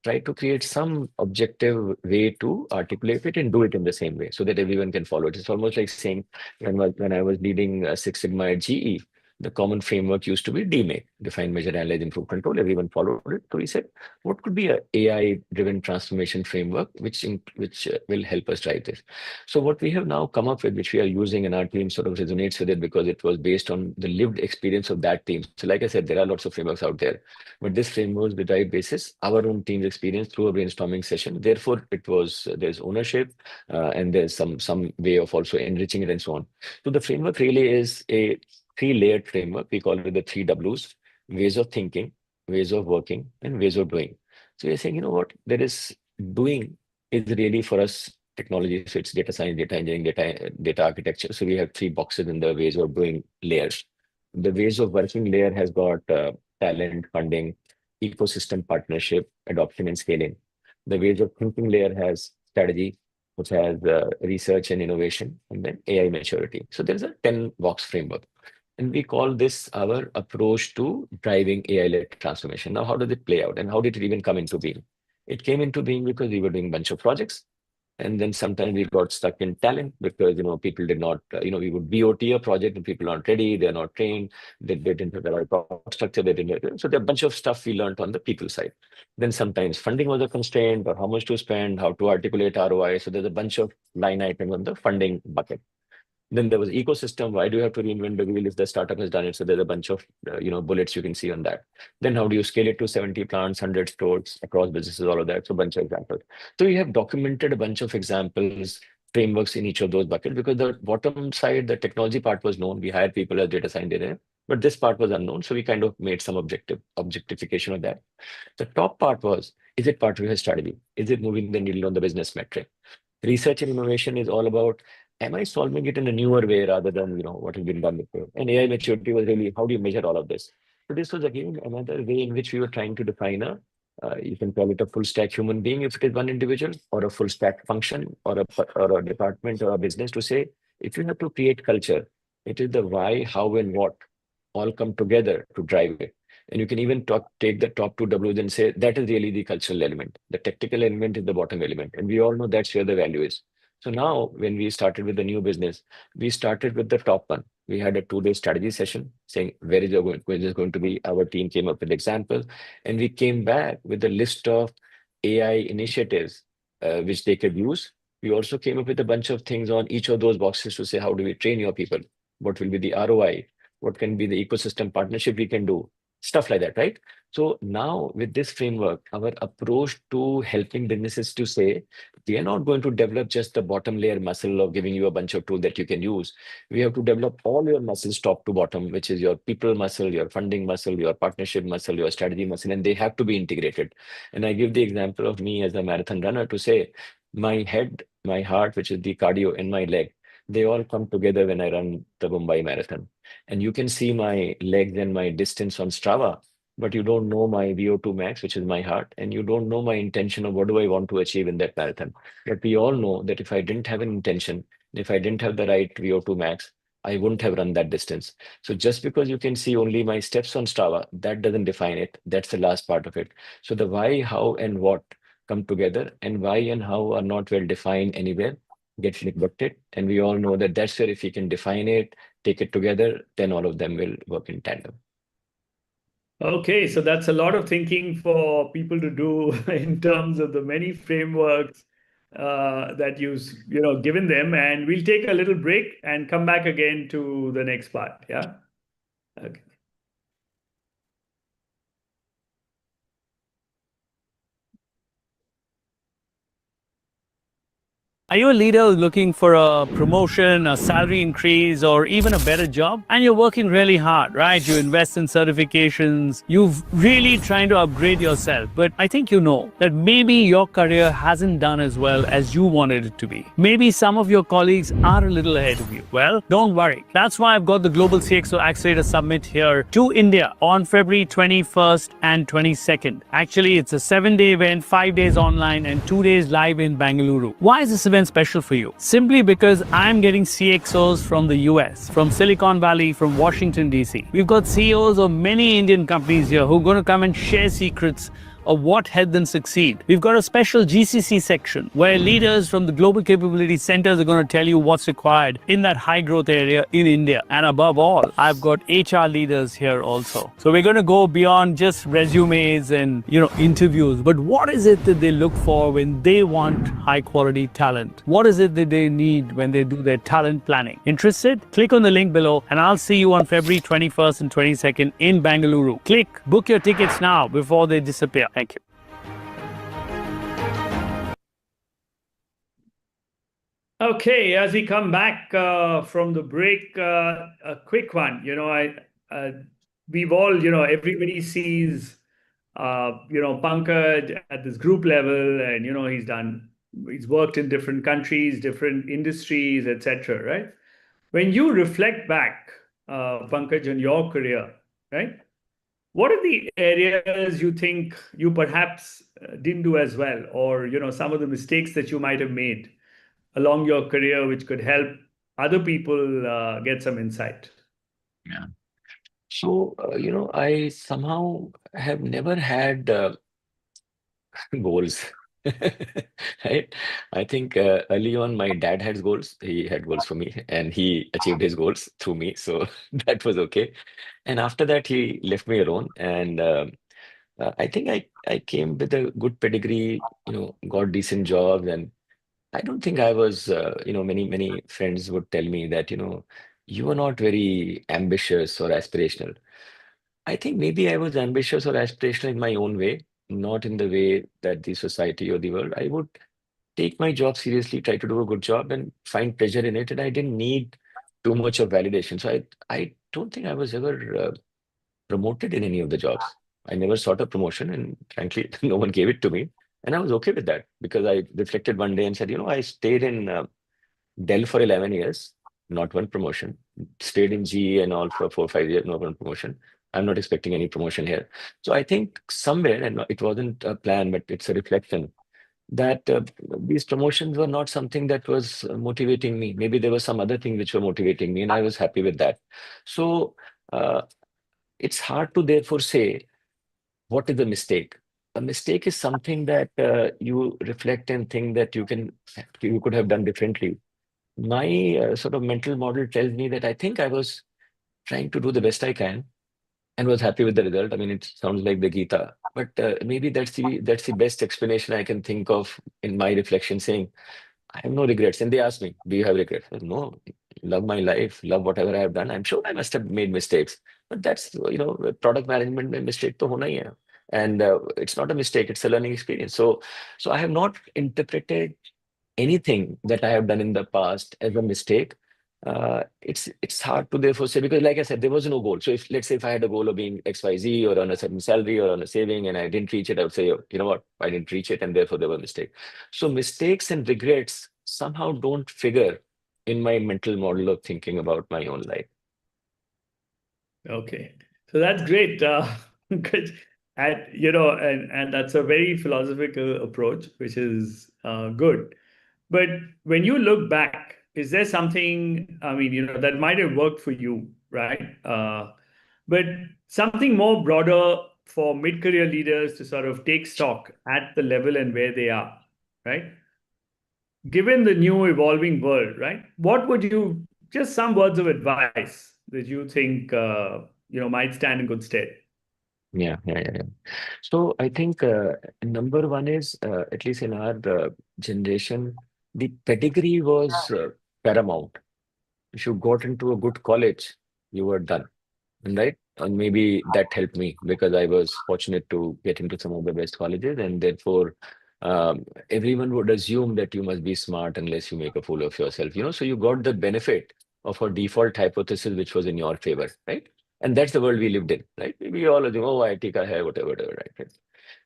try to create some objective way to articulate it and do it in the same way so that everyone can follow it. It's almost like saying when I was leading Six Sigma at GE, the common framework used to be DMAKE, define, measure, analyze, improve, control. Everyone followed it. So we said, what could be a AI-driven transformation framework which will help us drive this? So what we have now come up with, which we are using, and our team sort of resonates with it because it was based on the lived experience of that team. So like I said, there are lots of frameworks out there, but this framework was derived basis our own team's experience through a brainstorming session. Therefore, there's ownership and there's some way of also enriching it and so on. So the framework really is a three-layered framework. We call it the three Ws: ways of thinking, ways of working, and ways of doing. So we're saying, what there is doing is really for us technology. So it's data science, data engineering, data architecture. So we have three boxes in the ways of doing layers. The ways of working layer has got talent, funding, ecosystem partnership, adoption, and scaling. The ways of thinking layer has strategy, which has research and innovation, and then AI maturity. So there's a 10-box framework. And we call this our approach to driving AI-led transformation. Now, how does it play out and how did it even come into being? It came into being because we were doing a bunch of projects. And then sometimes we got stuck in talent because, people did not, we would BOT a project and people aren't ready, they're not trained, they didn't have the right product structure, they didn't. So there are a bunch of stuff we learned on the people side. Then sometimes funding was a constraint, or how much to spend, how to articulate ROI. So there's a bunch of line items on the funding bucket. Then there was ecosystem. Why do you have to reinvent the wheel if the startup has done it? So there's a bunch of bullets you can see on that. Then how do you scale it to 70 plants, 100 stores across businesses, all of that? So a bunch of examples. So we have documented a bunch of examples, frameworks in each of those buckets, because the bottom side, the technology part was known. We hired people as data scientists, but this part was unknown. So we kind of made some objectification of that. The top part was, is it part of your strategy? Is it moving the needle on the business metric? Research and innovation is all about, am I solving it in a newer way rather than what has been done before? And AI maturity was really, how do you measure all of this? So this was again another way in which we were trying to define you can call it a full stack human being if it is one individual, or a full stack function, or a department or a business, to say, if you have to create culture, it is the why, how, and what all come together to drive it. And you can even take the top two Ws and say that is really the cultural element. The technical element is the bottom element. And we all know that's where the value is. So now when we started with the new business, we started with the top one. We had a 2-day strategy session saying, where is it going to be? Our team came up with examples, and we came back with a list of AI initiatives which they could use. We also came up with a bunch of things on each of those boxes to say, how do we train your people? What will be the ROI? What can be the ecosystem partnership we can do? Stuff like that, right? So now with this framework, our approach to helping businesses to say, we are not going to develop just the bottom layer muscle of giving you a bunch of tools that you can use. We have to develop all your muscles top to bottom, which is your people muscle, your funding muscle, your partnership muscle, your strategy muscle, and they have to be integrated. And I give the example of me as a marathon runner to say, my head, my heart, which is the cardio, and my leg, they all come together when I run the Mumbai Marathon. And you can see my legs and my distance on Strava, but you don't know my VO2 max, which is my heart, and you don't know my intention of what do I want to achieve in that marathon. But we all know that if I didn't have an intention, if I didn't have the right VO2 max, I wouldn't have run that distance. So just because you can see only my steps on Strava, that doesn't define it. That's the last part of it. So the why, how, and what come together, and why and how are not well defined anywhere, get neglected. And we all know that that's where if you can define it, take it together, then all of them will work in tandem. Okay, so that's a lot of thinking for people to do in terms of the many frameworks that given them. And we'll take a little break and come back again to the next part. Yeah. Okay. Are you a leader looking for a promotion, a salary increase, or even a better job? And you're working really hard, right? You invest in certifications. You've really trying to upgrade yourself. But I think you know that maybe your career hasn't done as well as you wanted it to be. Maybe some of your colleagues are a little ahead of you. Well, don't worry. That's why I've got the Global CXO Accelerator Summit here to India on February 21st and 22nd. Actually, it's a 7-day event, 5 days online and 2 days live in Bangalore. Why is this event special for you? Simply because I'm getting CXOs from the US, from Silicon Valley, from Washington, DC. We've got CEOs of many Indian companies here who are going to come and share secrets of what helped them succeed. We've got a special GCC section where leaders from the global capability centers are going to tell you what's required in that high growth area in India. And above all, I've got HR leaders here also. So we're going to go beyond just resumes and, interviews, but what is it that they look for when they want high quality talent? What is it that they need when they do their talent planning? Interested? Click on the link below and I'll see you on February 21st and 22nd in Bangalore. Click, book your tickets now before they disappear. Thank you. Okay, as we come back from the break, a quick one. We've all, everybody sees, Pankaj at this group level, and he's worked in different countries, different industries, etc. Right? When you reflect back, Pankaj, on your career, right? What are the areas you think you perhaps didn't do as well, or some of the mistakes that you might have made along your career, which could help other people get some insight? Yeah. So, I somehow have never had goals. Right? I think early on, my dad had goals. He had goals for me, and he achieved his goals through me. So that was okay. And after that, he left me alone. And I think I came with a good pedigree, got decent jobs. And I don't think I was, many friends would tell me that, you are not very ambitious or aspirational. I think maybe I was ambitious or aspirational in my own way, not in the way that the society or the world. I would take my job seriously, try to do a good job and find pleasure in it. And I didn't need too much of validation. So I don't think I was ever promoted in any of the jobs. I never sought a promotion, and frankly, no one gave it to me. And I was okay with that because I reflected one day and said, I stayed in Dell for 11 years, not one promotion. Stayed in GE and all for 4 or 5 years, no one promotion. I'm not expecting any promotion here. So I think somewhere, and it wasn't a plan, but it's a reflection that these promotions were not something that was motivating me. Maybe there was some other thing which were motivating me, and I was happy with that. So uh, it's hard to therefore say what is a mistake. A mistake is something that you reflect and think that you could have done differently. My sort of mental model tells me that I think I was trying to do the best I can and was happy with the result. I mean, it sounds like the Gita, but maybe that's the best explanation I can think of in my reflection, saying I have no regrets. And they ask me, "Do you have regrets?" I said, no, love my life, love whatever I have done. I'm sure I must have made mistakes, but that's product management mein mistake to hona hi hai. And it's not a mistake; it's a learning experience. So I have not interpreted anything that I have done in the past as a mistake. It's hard to therefore say because, like I said, there was no goal. So if let's say if I had a goal of being XYZ or on a certain salary or on a saving and I didn't reach it, I would say, you know what, I didn't reach it and therefore there was a mistake. So mistakes and regrets somehow don't figure in my mental model of thinking about my own life. Okay, so that's great. Good. And that's a very philosophical approach, which is good. But when you look back, is there something, I mean, that might have worked for you, right? But something more broader for mid-career leaders to sort of take stock at the level and where they are, right? Given the new evolving world, right? What would you, just some words of advice that you think, might stand in good stead? Yeah. So I think number one is, at least in our generation, the pedigree was paramount. If you got into a good college, you were done, right? And maybe that helped me because I was fortunate to get into some of the best colleges, and therefore everyone would assume that you must be smart unless you make a fool of yourself. So you got the benefit of a default hypothesis which was in your favor, right? And that's the world we lived in, right? We all assume, oh, IT ka hai, whatever, right?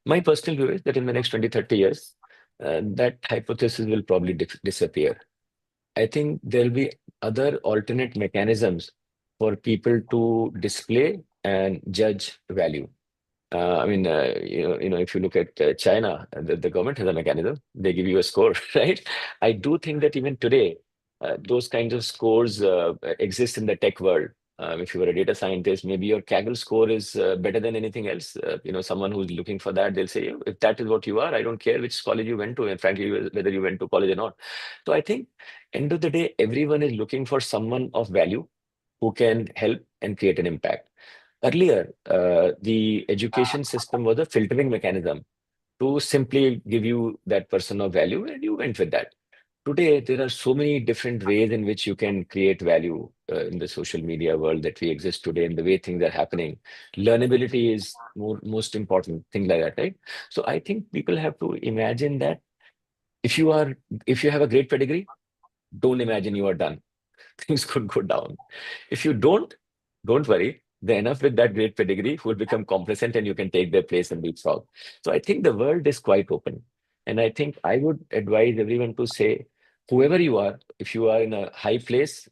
My personal view is that in the next 20, 30 years, that hypothesis will probably disappear. I think there'll be other alternate mechanisms for people to display and judge value. If you look at China, the government has a mechanism. They give you a score, right? I do think that even today, those kinds of scores exist in the tech world. If you were a data scientist, maybe your Kaggle score is better than anything else. Someone who's looking for that, they'll say, if that is what you are, I don't care which college you went to, and frankly, whether you went to college or not. So I think, end of the day, everyone is looking for someone of value who can help and create an impact. Earlier, the education system was a filtering mechanism to simply give you that person of value, and you went with that. Today, there are so many different ways in which you can create value in the social media world that we exist today, and the way things are happening. Learnability is most important, thing like that, right? So I think people have to imagine that if you have a great pedigree, don't imagine you are done. Things could go down. If you don't worry. They're enough with that great pedigree who will become complacent and you can take their place and leapfrog. So I think the world is quite open. And I think I would advise everyone to say, whoever you are, if you are in a high place,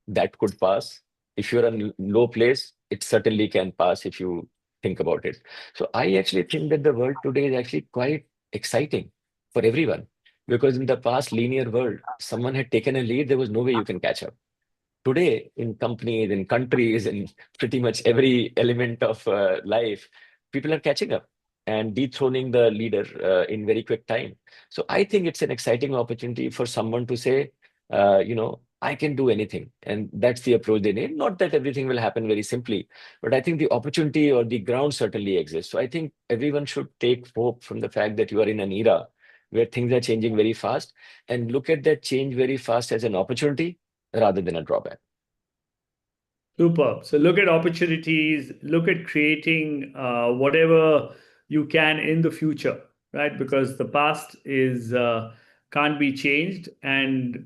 that could pass. If you're in a low place, it certainly can pass if you think about it. So I actually think that the world today is actually quite exciting for everyone. Because in the past linear world, someone had taken a lead, there was no way you can catch up. Today, in companies, in countries, in pretty much every element of life, people are catching up and dethroning the leader in very quick time. So I think it's an exciting opportunity for someone to say, I can do anything. And that's the approach they need. Not that everything will happen very simply, but I think the opportunity or the ground certainly exists. So I think everyone should take hope from the fact that you are in an era where things are changing very fast and look at that change very fast as an opportunity rather than a drawback. Superb. So look at opportunities, look at creating whatever you can in the future, right? Because the past is can't be changed, and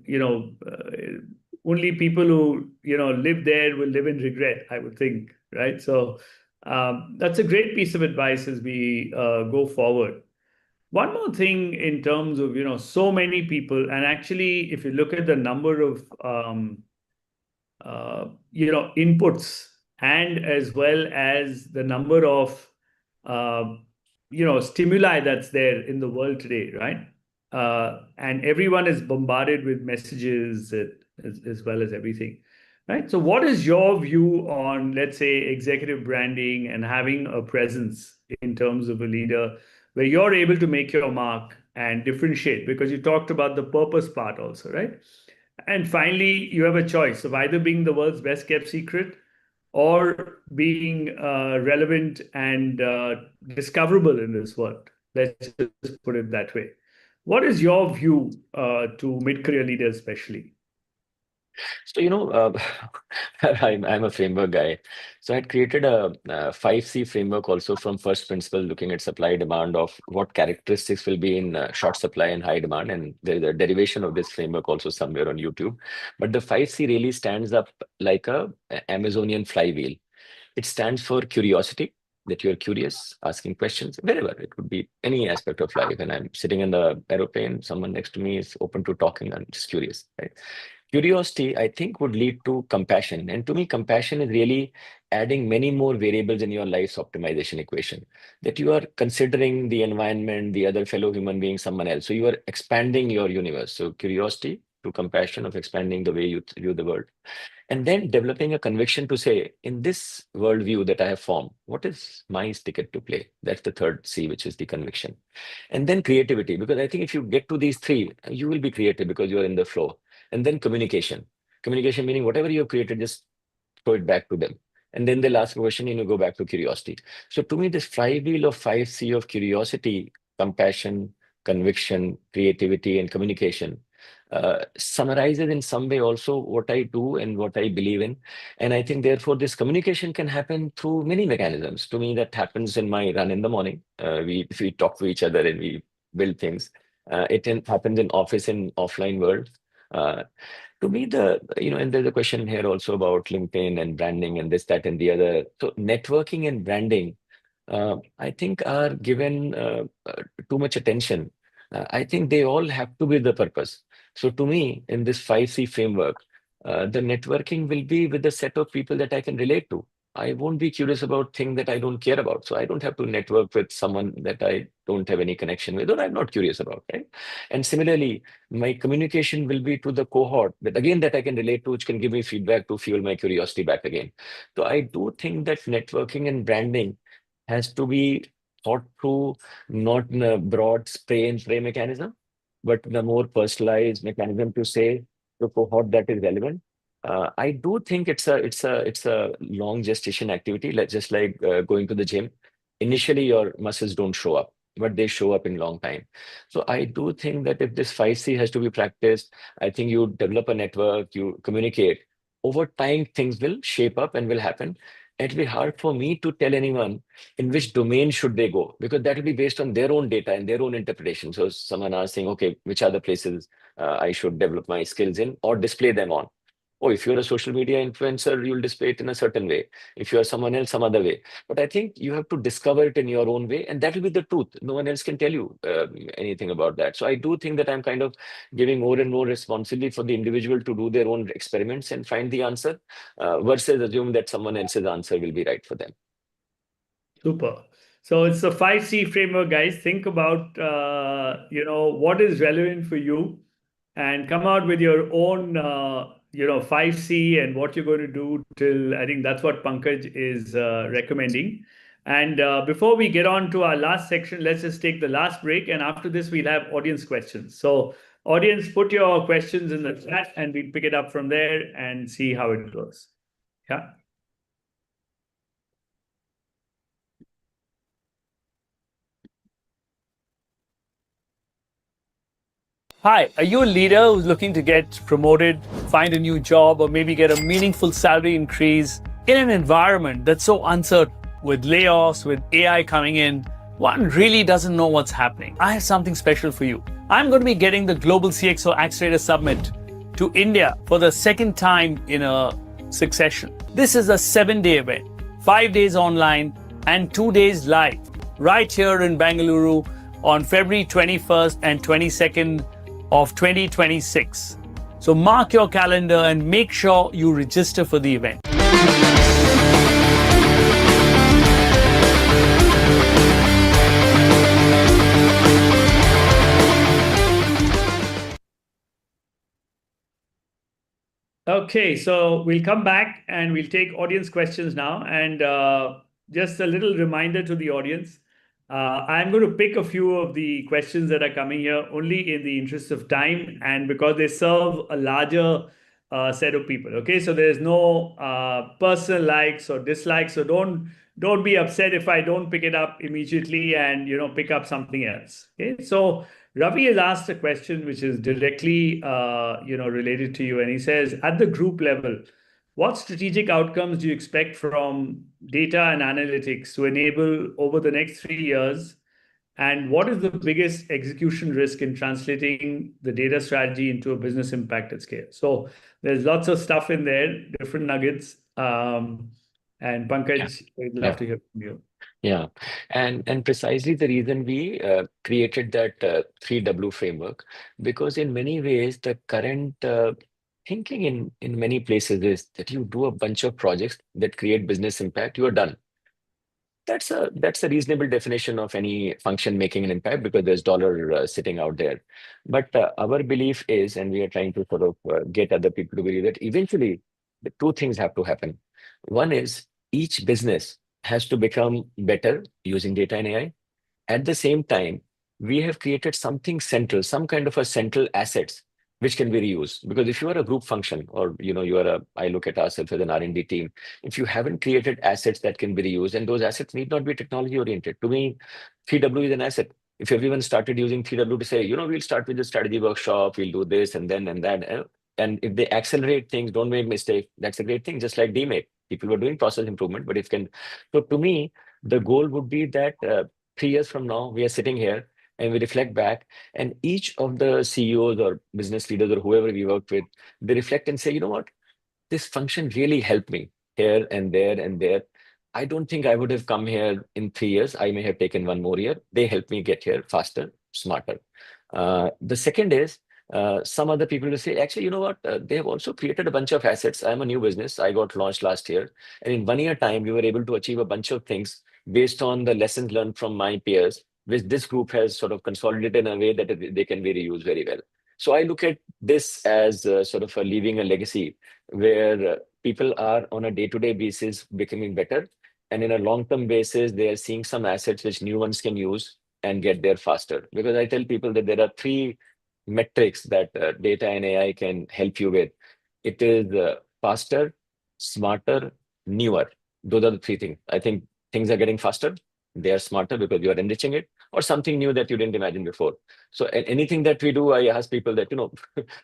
only people who live there will live in regret, I would think, right? So that's a great piece of advice as we go forward. One more thing in terms of so many people, and actually, if you look at the number of inputs, and as well as the number of stimuli that's there in the world today, right? And everyone is bombarded with messages as well as everything, right? So what is your view on, let's say, executive branding and having a presence in terms of a leader where you're able to make your mark and differentiate? Because you talked about the purpose part also, right? And finally, you have a choice of either being the world's best kept secret or being relevant and discoverable in this world. Let's just put it that way. What is your view to mid-career leaders, especially? So, I'm a framework guy. So I had created a 5C framework also from first principle, looking at supply demand of what characteristics will be in short supply and high demand. And there's a derivation of this framework also somewhere on YouTube. But the 5C really stands up like a Amazonian flywheel. It stands for curiosity, that you're curious, asking questions, wherever. It could be any aspect of life. And I'm sitting in the aeroplane, someone next to me is open to talking, I'm just curious, right? Curiosity, I think, would lead to compassion. And to me, compassion is really adding many more variables in your life's optimization equation, that you are considering the environment, the other fellow human being, someone else. So you are expanding your universe. So curiosity to compassion of expanding the way you view the world. And then developing a conviction to say, in this worldview that I have formed, what is my ticket to play? That's the third C, which is the conviction. And then creativity, because I think if you get to these three, you will be creative because you're in the flow. And then communication. Communication meaning whatever you have created, just throw it back to them. And then they'll ask a question and you go back to curiosity. So to me, this flywheel of 5C of curiosity, compassion, conviction, creativity, and communication summarizes in some way also what I do and what I believe in. And I think therefore this communication can happen through many mechanisms. To me, that happens in my run in the morning. We talk to each other and we build things. Happens in office and offline world. Uh, to me, and there's a question here also about LinkedIn and branding and this, that, and the other. So networking and branding, I think are given too much attention. I think they all have to be the purpose. So to me, in this 5C framework, the networking will be with a set of people that I can relate to. I won't be curious about things that I don't care about. So I don't have to network with someone that I don't have any connection with or I'm not curious about, right? And similarly, my communication will be to the cohort that I can relate to, which can give me feedback to fuel my curiosity back again. So I do think that networking and branding has to be thought through, not in a broad spray and pray mechanism, but in a more personalized mechanism to say the cohort that is relevant. I do think it's a long gestation activity, like just like going to the gym. Initially, your muscles don't show up, but they show up in long time. So I do think that if this 5C has to be practiced, I think you develop a network, you communicate. Over time, things will shape up and will happen. It'll be hard for me to tell anyone in which domain should they go, because that will be based on their own data and their own interpretation. So someone asking, okay, which are the places I should develop my skills in or display them on? Oh, if you're a social media influencer, you'll display it in a certain way. If you're someone else, some other way. But I think you have to discover it in your own way, and that will be the truth. No one else can tell you anything about that. So I do think that I'm kind of giving more and more responsibility for the individual to do their own experiments and find the answer, versus assume that someone else's answer will be right for them. Super. So it's the 5C framework, guys. Think about, what is relevant for you and come out with your own, 5C and what you're going to do till, I think that's what Pankaj is recommending. And before we get on to our last section, let's just take the last break. And after this, we'll have audience questions. So audience, put your questions in the chat and we'll pick it up from there and see how it goes. Yeah. Hi, are you a leader who's looking to get promoted, find a new job, or maybe get a meaningful salary increase in an environment that's so uncertain with layoffs, with AI coming in? One really doesn't know what's happening. I have something special for you. I'm going to be getting the Global CXO Accelerator Summit to India for the second time in a succession. This is a 7-day event, 5 days online and 2 days live, right here in Bangalore on February 21st and 22nd of 2026. So mark your calendar and make sure you register for the event. Okay, so we'll come back and we'll take audience questions now. And just a little reminder to the audience, I'm going to pick a few of the questions that are coming here only in the interest of time and because they serve a larger set of people. Okay, so there's no personal likes or dislikes. So don't be upset if I don't pick it up immediately and pick up something else. Okay, so Ravi has asked a question which is directly related to you, and he says, at the group level, what strategic outcomes do you expect from data and analytics to enable over the next 3 years? And what is the biggest execution risk in translating the data strategy into a business impact at scale? So there's lots of stuff in there, different nuggets. And Pankaj, I'd love to hear from you. Yeah, and precisely the reason we created that 3W framework, because in many ways the current thinking in many places is that you do a bunch of projects that create business impact, you are done. That's a reasonable definition of any function making an impact because there's dollar sitting out there. But our belief is, and we are trying to sort of get other people to believe that eventually the two things have to happen. One is each business has to become better using data and AI. At the same time, we have created something central, some kind of a central assets which can be reused. Because if you are a group function or I look at ourselves as an R&D team, if you haven't created assets that can be reused, and those assets need not be technology oriented. To me, 3W is an asset. If everyone started using 3W to say, we'll start with the strategy workshop, we'll do this and then and that. And if they accelerate things, don't make mistake, that's a great thing. Just like DMake, people were doing process improvement, but so to me, the goal would be that 3 years from now, we are sitting here and we reflect back. And each of the CEOs or business leaders or whoever we worked with, they reflect and say, you know what, this function really helped me here and there and there. I don't think I would have come here in 3 years. I may have taken one more year. They helped me get here faster, smarter. The second is some other people will say, actually, you know what? They have also created a bunch of assets. I'm a new business. I got launched last year. And in 1 year time, we were able to achieve a bunch of things based on the lessons learned from my peers, which this group has sort of consolidated in a way that they can be reused very well. So I look at this as sort of leaving a legacy where people are on a day-to-day basis becoming better. And in a long-term basis, they are seeing some assets which new ones can use and get there faster. Because I tell people that there are three metrics that data and AI can help you with. It is faster, smarter, newer. Those are the three things. I think things are getting faster. They are smarter because you are enriching it, or something new that you didn't imagine before. So anything that we do, I ask people that,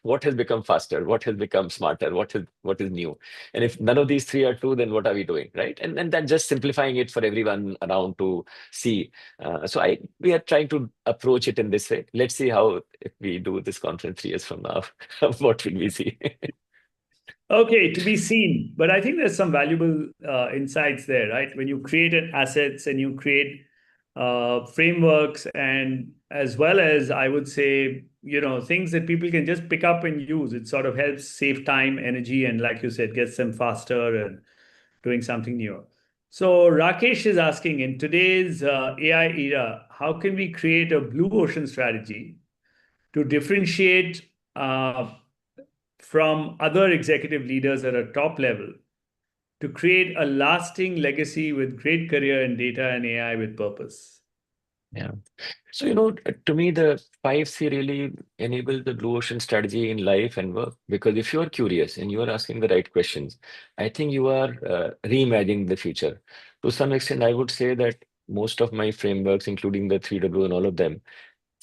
what has become faster? What has become smarter? What is new? And if none of these three are true, then what are we doing, right? And then just simplifying it for everyone around to see. So we are trying to approach it in this way. Let's see how, if we do this conference 3 years from now, what will we see? Okay, to be seen. But I think there's some valuable insights there, right? When you create assets and you create frameworks, and as well as, I would say, things that people can just pick up and use, it sort of helps save time, energy, and like you said, gets them faster and doing something new. So Rakesh is asking, in today's AI era, how can we create a blue ocean strategy to differentiate from other executive leaders at a top level to create a lasting legacy with great career in data and AI with purpose? Yeah. So, to me, the 5C really enables the blue ocean strategy in life and work. Because if you are curious and you are asking the right questions, I think you are reimagining the future. To some extent, I would say that most of my frameworks, including the 3W and all of them,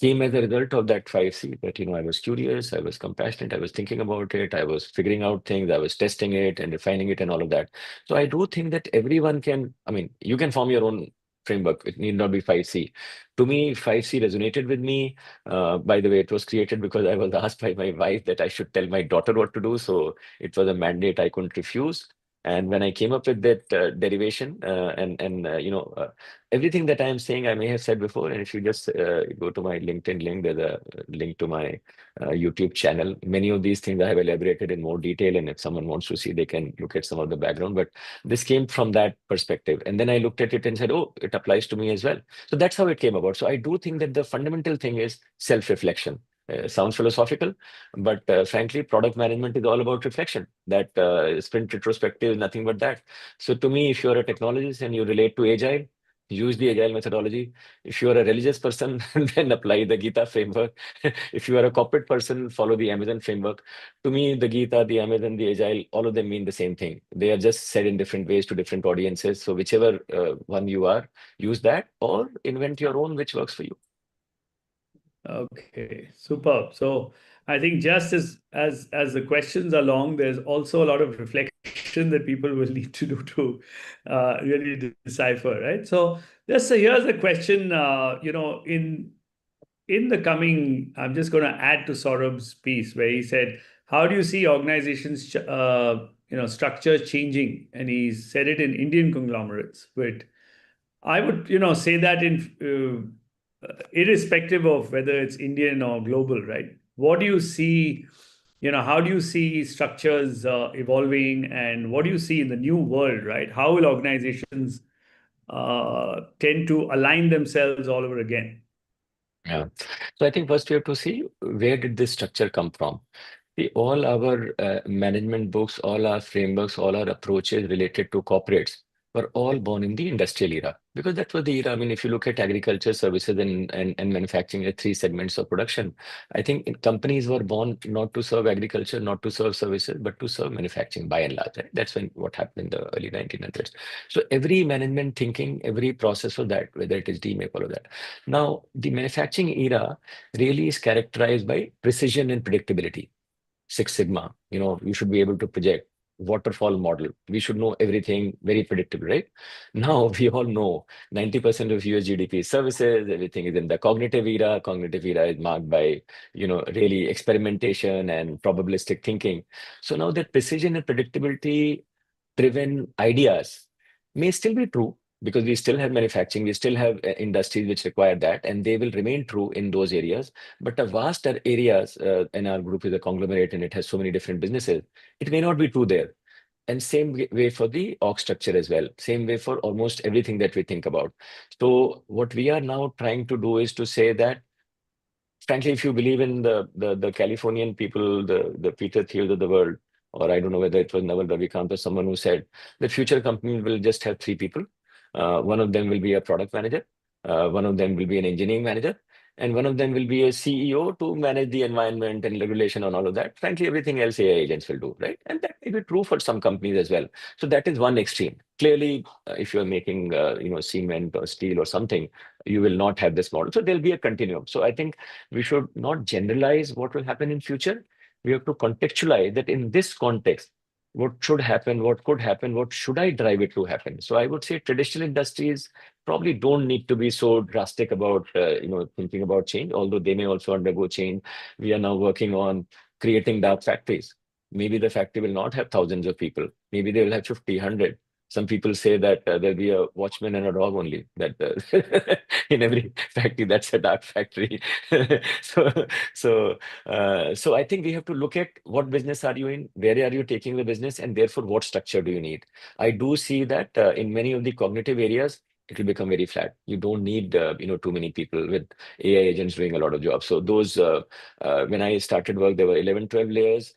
came as a result of that 5C, that, I was curious, I was compassionate, I was thinking about it, I was figuring out things, I was testing it and refining it and all of that. So I do think that everyone can, you can form your own framework. It need not be 5C. To me, 5C resonated with me. By the way, it was created because I was asked by my wife that I should tell my daughter what to do. So it was a mandate I couldn't refuse. And when I came up with that derivation everything that I am saying, I may have said before. And if you just go to my LinkedIn link, there's a link to my YouTube channel. Many of these things I have elaborated in more detail. And if someone wants to see, they can look at some of the background. But this came from that perspective. And then I looked at it and said, oh, it applies to me as well. So that's how it came about. So I do think that the fundamental thing is self-reflection. Sounds philosophical, but frankly, product management is all about reflection. That sprint retrospective is nothing but that. So to me, if you're a technologist and you relate to Agile, use the Agile methodology. If you're a religious person, then apply the Gita framework. If you are a corporate person, follow the Amazon framework. To me, the Gita, the Amazon, the Agile, all of them mean the same thing. They are just said in different ways to different audiences. So whichever one you are, use that or invent your own, which works for you. Okay, superb. So I think just as the questions are long, there's also a lot of reflection that people will need to do to really decipher, right? So here's the question. In the coming, I'm just going to add to Saurabh's piece where he said, "How do you see organizations, structure changing?" And he said it in Indian conglomerates, but I would, say that in irrespective of whether it's Indian or global, right? What do you see? How do you see structures evolving, and what do you see in the new world, right? How will organizations tend to align themselves all over again? Yeah. So I think first we have to see, where did this structure come from? See, all our management books, all our frameworks, all our approaches related to corporates were all born in the industrial era, because that was the era. If you look at agriculture, services, and manufacturing, the three segments of production, I think companies were born not to serve agriculture, not to serve services, but to serve manufacturing by and large. Right? That's what happened in the early 1900s. So every management thinking, every process for that, whether it is DMAP, all of that. Now, the manufacturing era really is characterized by precision and predictability. Six Sigma, you should be able to project waterfall model. We should know everything very predictable, right? Now we all know 90% of US GDP is services, everything is in the cognitive era. Cognitive era is marked by, really experimentation and probabilistic thinking. So now that precision and predictability driven ideas may still be true because we still have manufacturing, we still have industries which require that, and they will remain true in those areas. But the vast areas, and our group is a conglomerate and it has so many different businesses, it may not be true there. And same way for the org structure as well. Same way for almost everything that we think about. So what we are now trying to do is to say that, frankly, if you believe in the Californian people, the Peter Thiels of the world, or I don't know whether it was Naval Ravikant or someone who said the future company will just have three people. One of them will be a product manager, one of them will be an engineering manager, and one of them will be a CEO to manage the environment and regulation and all of that. Frankly, everything else AI agents will do, right? And that may be true for some companies as well. So that is one extreme. Clearly, if you're making, cement or steel or something, you will not have this model. So there'll be a continuum. So I think we should not generalize what will happen in future. We have to contextualize that in this context, what should happen, what could happen, what should I drive it to happen. So I would say traditional industries probably don't need to be so drastic about thinking about change, although they may also undergo change. We are now working on creating dark factories. Maybe the factory will not have thousands of people. Maybe they will have 50, 100. Some people say that there'll be a watchman and a dog only. That in every factory, that's a dark factory. so, so I think we have to look at what business are you in, where are you taking the business, and therefore what structure do you need. I do see that in many of the cognitive areas, it will become very flat. You don't need too many people with AI agents doing a lot of jobs. So those when I started work, there were 11, 12 layers.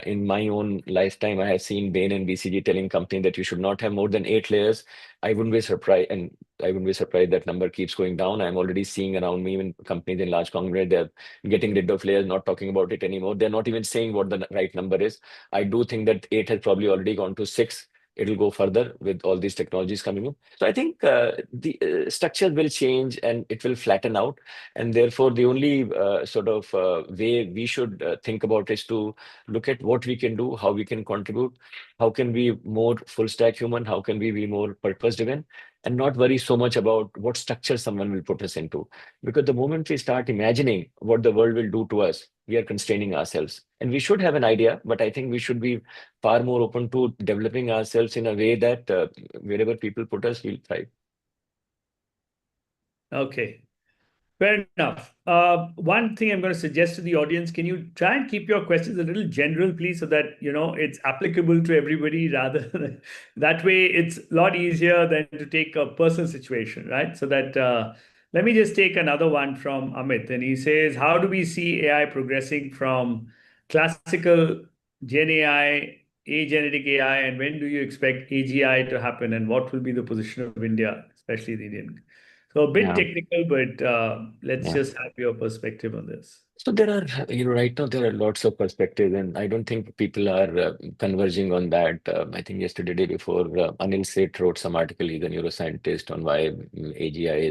In my own lifetime, I have seen Bain and BCG telling company that you should not have more than 8 layers. I wouldn't be surprised, and I wouldn't be surprised that number keeps going down. I'm already seeing around me in companies in large conglomerate, they're getting rid of layers, not talking about it anymore. They're not even saying what the right number is. I do think that 8 has probably already gone to 6. It'll go further with all these technologies coming in. So I think the structure will change and it will flatten out. And therefore, the only way we should think about is to look at what we can do, how we can contribute, how can we be more full stack human, how can we be more purpose driven, and not worry so much about what structure someone will put us into. Because the moment we start imagining what the world will do to us, we are constraining ourselves. And we should have an idea, but I think we should be far more open to developing ourselves in a way that wherever people put us, we'll thrive. Okay. Fair enough. One thing I'm going to suggest to the audience, can you try and keep your questions a little general, please, so that, it's applicable to everybody rather than that way it's a lot easier than to take a personal situation, right? So that, let me just take another one from Amit. And he says, how do we see AI progressing from classical Gen AI, agentic AI, and when do you expect AGI to happen? And what will be the position of India, especially the Indian? So a bit Yeah. technical, but let's Yeah. just have your perspective on this. So there are, right now there are lots of perspectives, and I don't think people are converging on that. I think yesterday, day before, Anil Seth wrote some article. He's a neuroscientist on why AGI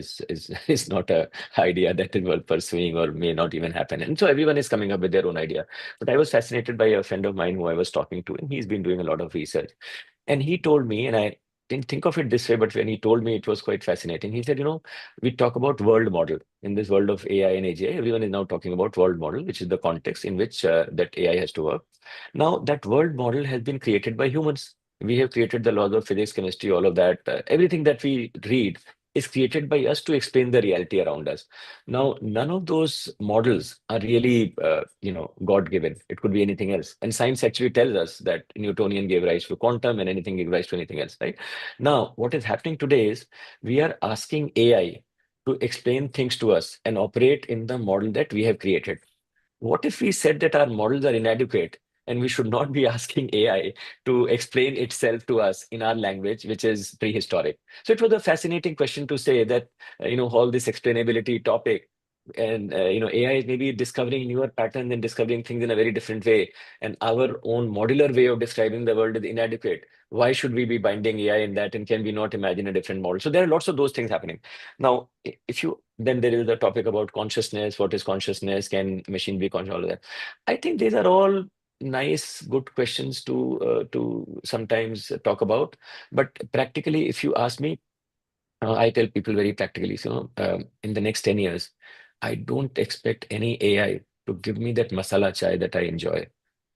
is not a idea that is worth pursuing or may not even happen. And so everyone is coming up with their own idea. But I was fascinated by a friend of mine who I was talking to, and he's been doing a lot of research. And he told me, and I didn't think of it this way, but when he told me, it was quite fascinating. He said, we talk about world model. In this world of AI and AGI, everyone is now talking about world model, which is the context in which that AI has to work. Now, that world model has been created by humans. We have created the laws of physics, chemistry, all of that. Everything that we read is created by us to explain the reality around us. Now, none of those models are really, God-given. It could be anything else. And science actually tells us that Newtonian gave rise to quantum and anything gave rise to anything else, right? Now, what is happening today is we are asking AI to explain things to us and operate in the model that we have created. What if we said that our models are inadequate and we should not be asking AI to explain itself to us in our language, which is prehistoric? So it was a fascinating question to say that, all this explainability topic, and AI is maybe discovering newer patterns and discovering things in a very different way, and our own modular way of describing the world is inadequate. Why should we be binding AI in that, and can we not imagine a different model? So there are lots of those things happening. Now, then there is the topic about consciousness. What is consciousness? Can machine be conscious? All of that. I think these are all nice, good questions to sometimes talk about. But practically, if you ask me, I tell people very practically. So in the next 10 years, I don't expect any AI to give me that masala chai that I enjoy.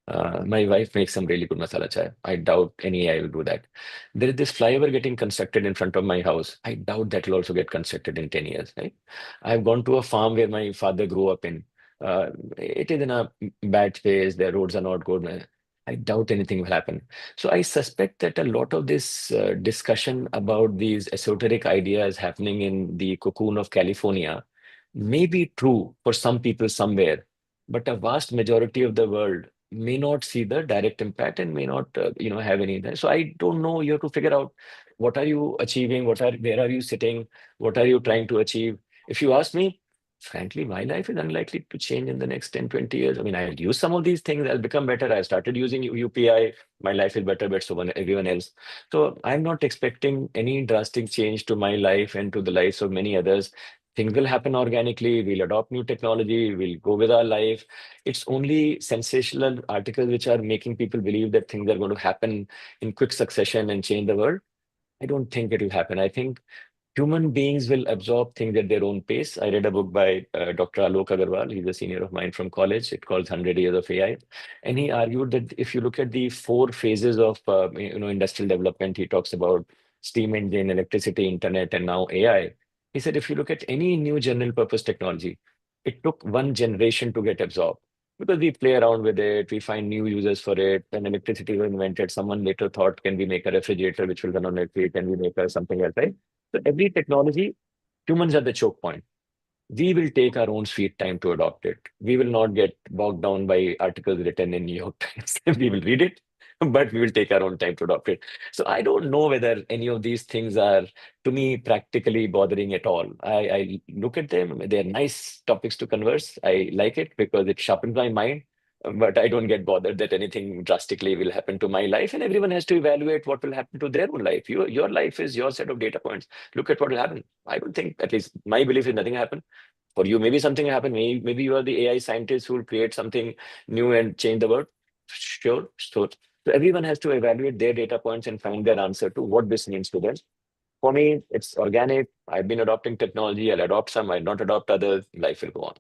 My wife makes some really good masala chai. I doubt any AI will do that. There is this flyover getting constructed in front of my house. I doubt that will also get constructed in 10 years, right? I've gone to a farm where my father grew up in. It is in a bad phase. The roads are not good. I doubt anything will happen. So I suspect that a lot of this discussion about these esoteric ideas happening in the cocoon of California may be true for some people somewhere, but a vast majority of the world may not see the direct impact and may not have any. So I don't know. You have to figure out what are you achieving, where are you sitting, what are you trying to achieve. If you ask me, frankly, my life is unlikely to change in the next 10, 20 years. I mean, I'll use some of these things, I'll become better. I started using UPI, my life is better, but so everyone else. So I'm not expecting any drastic change to my life and to the lives of many others. Things will happen organically. We'll adopt new technology. We'll go with our life. It's only sensational articles which are making people believe that things are going to happen in quick succession and change the world. I don't think it will happen. I think human beings will absorb things at their own pace. I read a book by Dr. Alok Agarwal. He's a senior of mine from college. It calls 100 Years of AI. And he argued that if you look at the four phases of industrial development, he talks about steam engine, electricity, internet, and now AI. He said if you look at any new general purpose technology, it took one generation to get absorbed. Because we play around with it, we find new uses for it. When electricity was invented, someone later thought, can we make a refrigerator which will run on electricity? Can we make something else, right? So every technology, humans are the choke point. We will take our own sweet time to adopt it. We will not get bogged down by articles written in New York Times. We will read it, but we will take our own time to adopt it. So I don't know whether any of these things are, to me, practically bothering at all. I look at them, they're nice topics to converse. I like it because it sharpens my mind, but I don't get bothered that anything drastically will happen to my life. And everyone has to evaluate what will happen to their own life. Your life is your set of data points. Look at what will happen. I don't think, at least my belief is nothing will happen. For you, maybe something will happen. Maybe you are the AI scientist who will create something new and change the world. Sure. So everyone has to evaluate their data points and find their answer to what this means to them. For me, it's organic. I've been adopting technology. I'll adopt some. I'll not adopt others. Life will go on.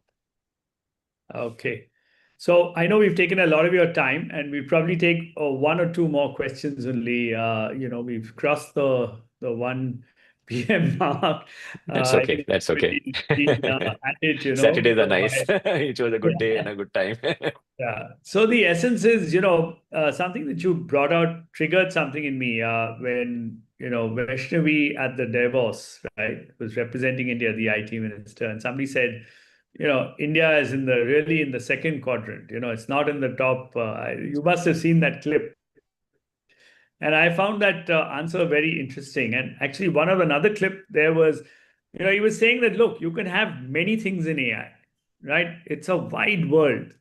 Okay. So I know we've taken a lot of your time, and we'll probably take one or two more questions only. We've crossed the 1 p.m. mark. That's I okay. think That's okay. been at it, Saturdays are for a nice. while. It was a good day and a good time. Yeah. So the essence is, something that you brought out triggered something in me when, Vaishnavi at the Davos, right, was representing India, the IT minister, and somebody said, India is really in the second quadrant. It's not in the top. You must have seen that clip. And I found that answer very interesting. And actually, another clip there was, he was saying that, look, you can have many things in AI, right? It's a wide world.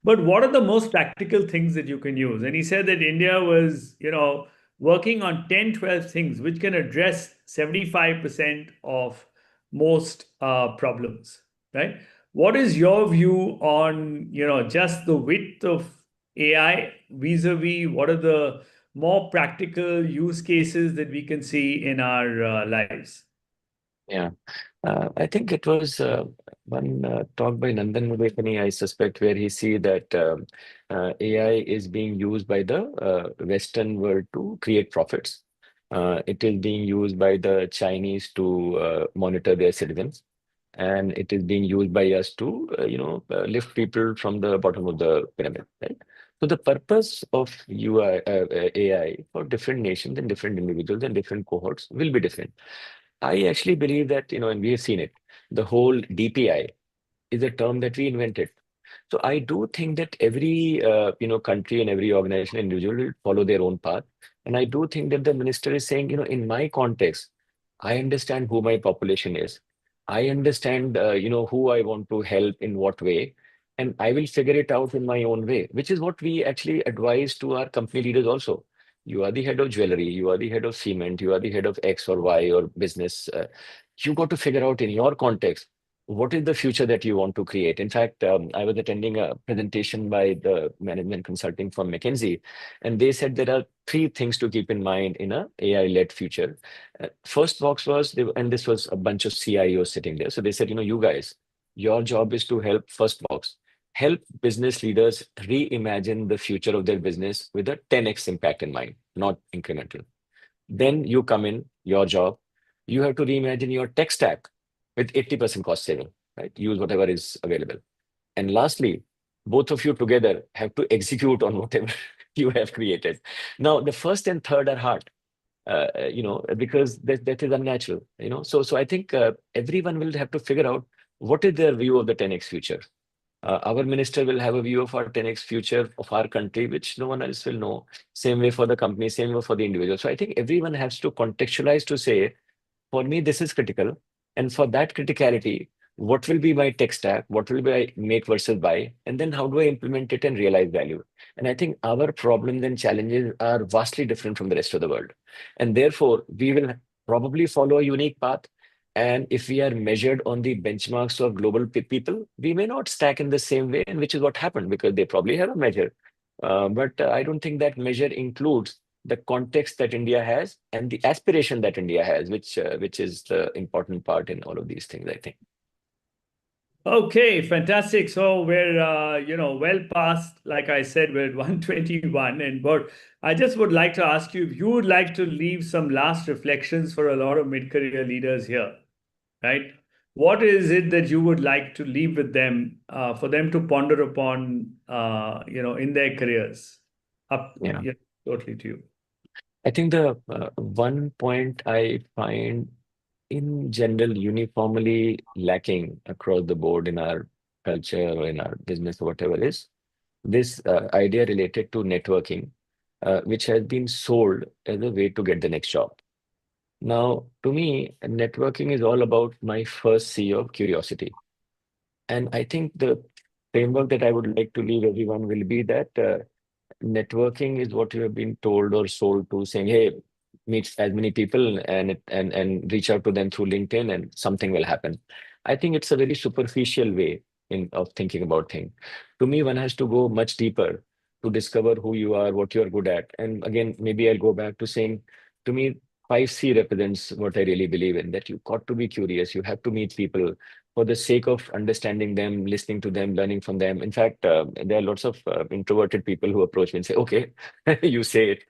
But what are the most practical things that you can use? And he said that India was, working on 10, 12 things which can address 75% of most problems, right? What is your view on, just the width of AI vis-a-vis what are the more practical use cases that we can see in our lives? Yeah. I think it was one talk by Nandan Nilekani, I suspect, where he see that AI is being used by the Western world to create profits. It is being used by the Chinese to monitor their citizens, and it is being used by us to, lift people from the bottom of the pyramid, right? So the purpose of AI for different nations and different individuals and different cohorts will be different. I actually believe that, and we have seen it, the whole DPI is a term that we invented. So I do think that every, country and every organization, individual will follow their own path. And I do think that the minister is saying, in my context, I understand who my population is. I understand, who I want to help in what way. And I will figure it out in my own way, which is what we actually advise to our company leaders also. You are the head of jewelry, you are the head of cement, you are the head of X or Y or business. You got to figure out in your context, what is the future that you want to create? In fact, I was attending a presentation by the management consulting firm McKinsey, and they said there are three things to keep in mind in a AI-led future. First box was, and this was a bunch of CIOs sitting there. So they said, you guys, your job is to help, first box, help business leaders reimagine the future of their business with a 10x impact in mind, not incremental. Then you come in, your job, you have to reimagine your tech stack with 80% cost saving, right? Use whatever is available. And lastly, both of you together have to execute on whatever you have created. Now, the first and third are hard, because that is unnatural, So I think everyone will have to figure out what is their view of the 10x future. Our minister will have a view of our 10x future of our country, which no one else will know. Same way for the company, same way for the individual. So I think everyone has to contextualize to say, for me, this is critical. And for that criticality, what will be my tech stack? What will be I make versus buy? And then how do I implement it and realize value? And I think our problems and challenges are vastly different from the rest of the world. And therefore, we will probably follow a unique path. And if we are measured on the benchmarks of global people, we may not stack in the same way, and which is what happened because they probably have a measure. But I don't think that measure includes the context that India has and the aspiration that India has, which is the important part in all of these things, I think. Okay, fantastic. So we're well past, like I said, we're at 121, and but I just would like to ask you if you would like to leave some last reflections for a lot of mid-career leaders here, right? What is it that you would like to leave with them for them to ponder upon, in their careers? Up, Yeah. totally to you. I think the one point I find in general uniformly lacking across the board in our culture or in our business or whatever is this idea related to networking, which has been sold as a way to get the next job. Now, to me, networking is all about my first C of curiosity. And I think the framework that I would like to leave everyone will be that networking is what you have been told or sold to, saying, hey, meet as many people and reach out to them through LinkedIn and something will happen. I think it's a very superficial way of thinking about things. To me, one has to go much deeper to discover who you are, what you are good at. And again, maybe I'll go back to saying, to me, 5C represents what I really believe in, that you got to be curious. You have to meet people for the sake of understanding them, listening to them, learning from them. In fact, there are lots of introverted people who approach me and say, okay, you say it.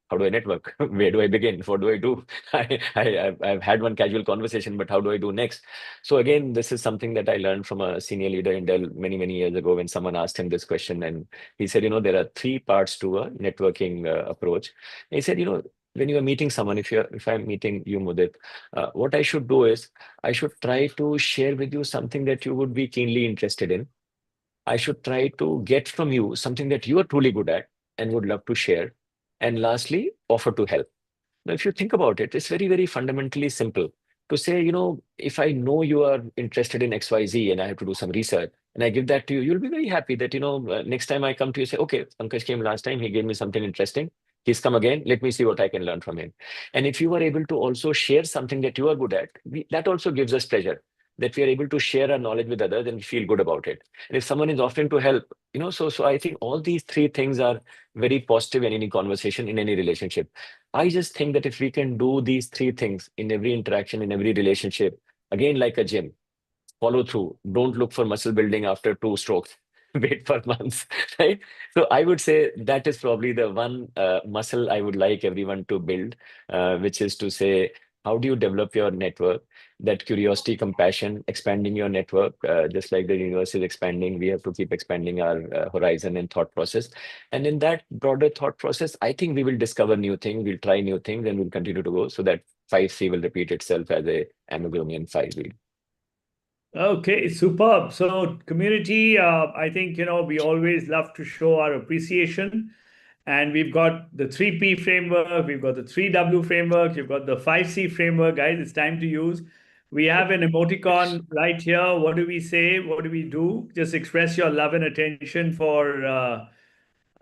How do I network? Where do I begin? What do I do? I've had one casual conversation, but how do I do next? So again, this is something that I learned from a senior leader in Dell many, many years ago when someone asked him this question. And he said, there are three parts to a networking approach. And he said, when you are meeting someone, if I'm meeting you, Mudit, what I should do is I should try to share with you something that you would be keenly interested in. I should try to get from you something that you are truly good at and would love to share. And lastly, offer to help. Now, if you think about it, it's very, very fundamentally simple to say, if I know you are interested in XYZ and I have to do some research and I give that to you, you'll be very happy that, next time I come to you, say, okay, Pankaj came last time, he gave me something interesting. He's come again. Let me see what I can learn from him. And if you are able to also share something that you are good at, that also gives us pleasure that we are able to share our knowledge with others and feel good about it. And if someone is offering to help, so I think all these three things are very positive in any conversation, in any relationship. I just think that if we can do these three things in every interaction, in every relationship, again, like a gym, follow through. Don't look for muscle building after 2 strokes. Wait for months, right? So I would say that is probably the one muscle I would like everyone to build, which is to say, how do you develop your network? That curiosity, compassion, expanding your network, just like the universe is expanding, we have to keep expanding our horizon and thought process. And in that broader thought process, I think we will discover new things, we'll try new things, and we'll continue to go so that 5C will repeat itself as a Amazonian 5 wheel. Okay, superb. So, community, I think, we always love to show our appreciation. And we've got the 3P framework, we've got the 3W framework, you've got the 5C framework. Guys, it's time to use. We have an emoticon right here. What do we say? What do we do? Just express your love and attention for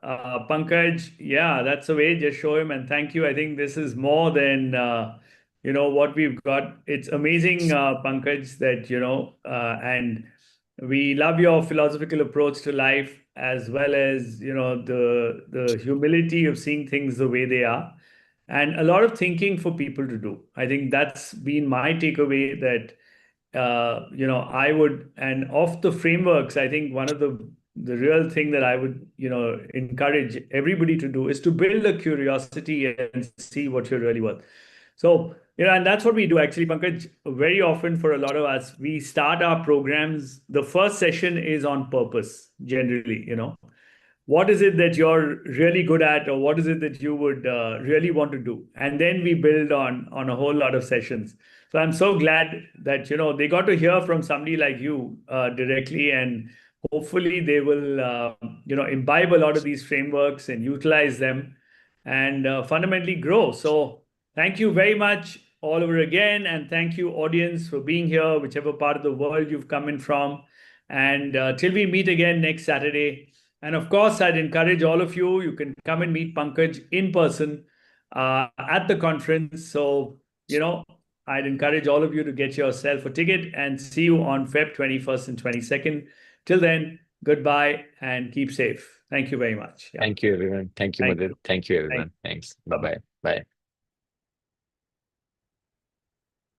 Pankaj. Yeah, that's the way. Just show him and thank you. I think this is more than what we've got. It's amazing, Pankaj, that, and we love your philosophical approach to life, as well as, the humility of seeing things the way they are, and a lot of thinking for people to do. I think that's been my takeaway, that I would, and of the frameworks, I think one of the real thing that I would, encourage everybody to do is to build a curiosity and see what you're really worth. So, and that's what we do actually, Pankaj. Very often for a lot of us, we start our programs. The first session is on purpose, generally, what is it that you're really good at, or what is it that you would really want to do, and then we build on a whole lot of sessions. So I'm so glad that they got to hear from somebody like you directly, and hopefully they will imbibe a lot of these frameworks and utilize them, and fundamentally grow. So thank you very much all over again, and thank you, audience, for being here, whichever part of the world you've come in from. And till we meet again next Saturday. And of course, I'd encourage all of you, you can come and meet Pankaj in person at the conference. So, I'd encourage all of you to get yourself a ticket, and see you on Feb 21st and 22nd. Till then, goodbye and keep safe. Thank you very much. Yeah. Thank you, everyone. Thank you, Thank Madhu. you. Thank you, Thank everyone. Thanks. Bye-bye. Bye.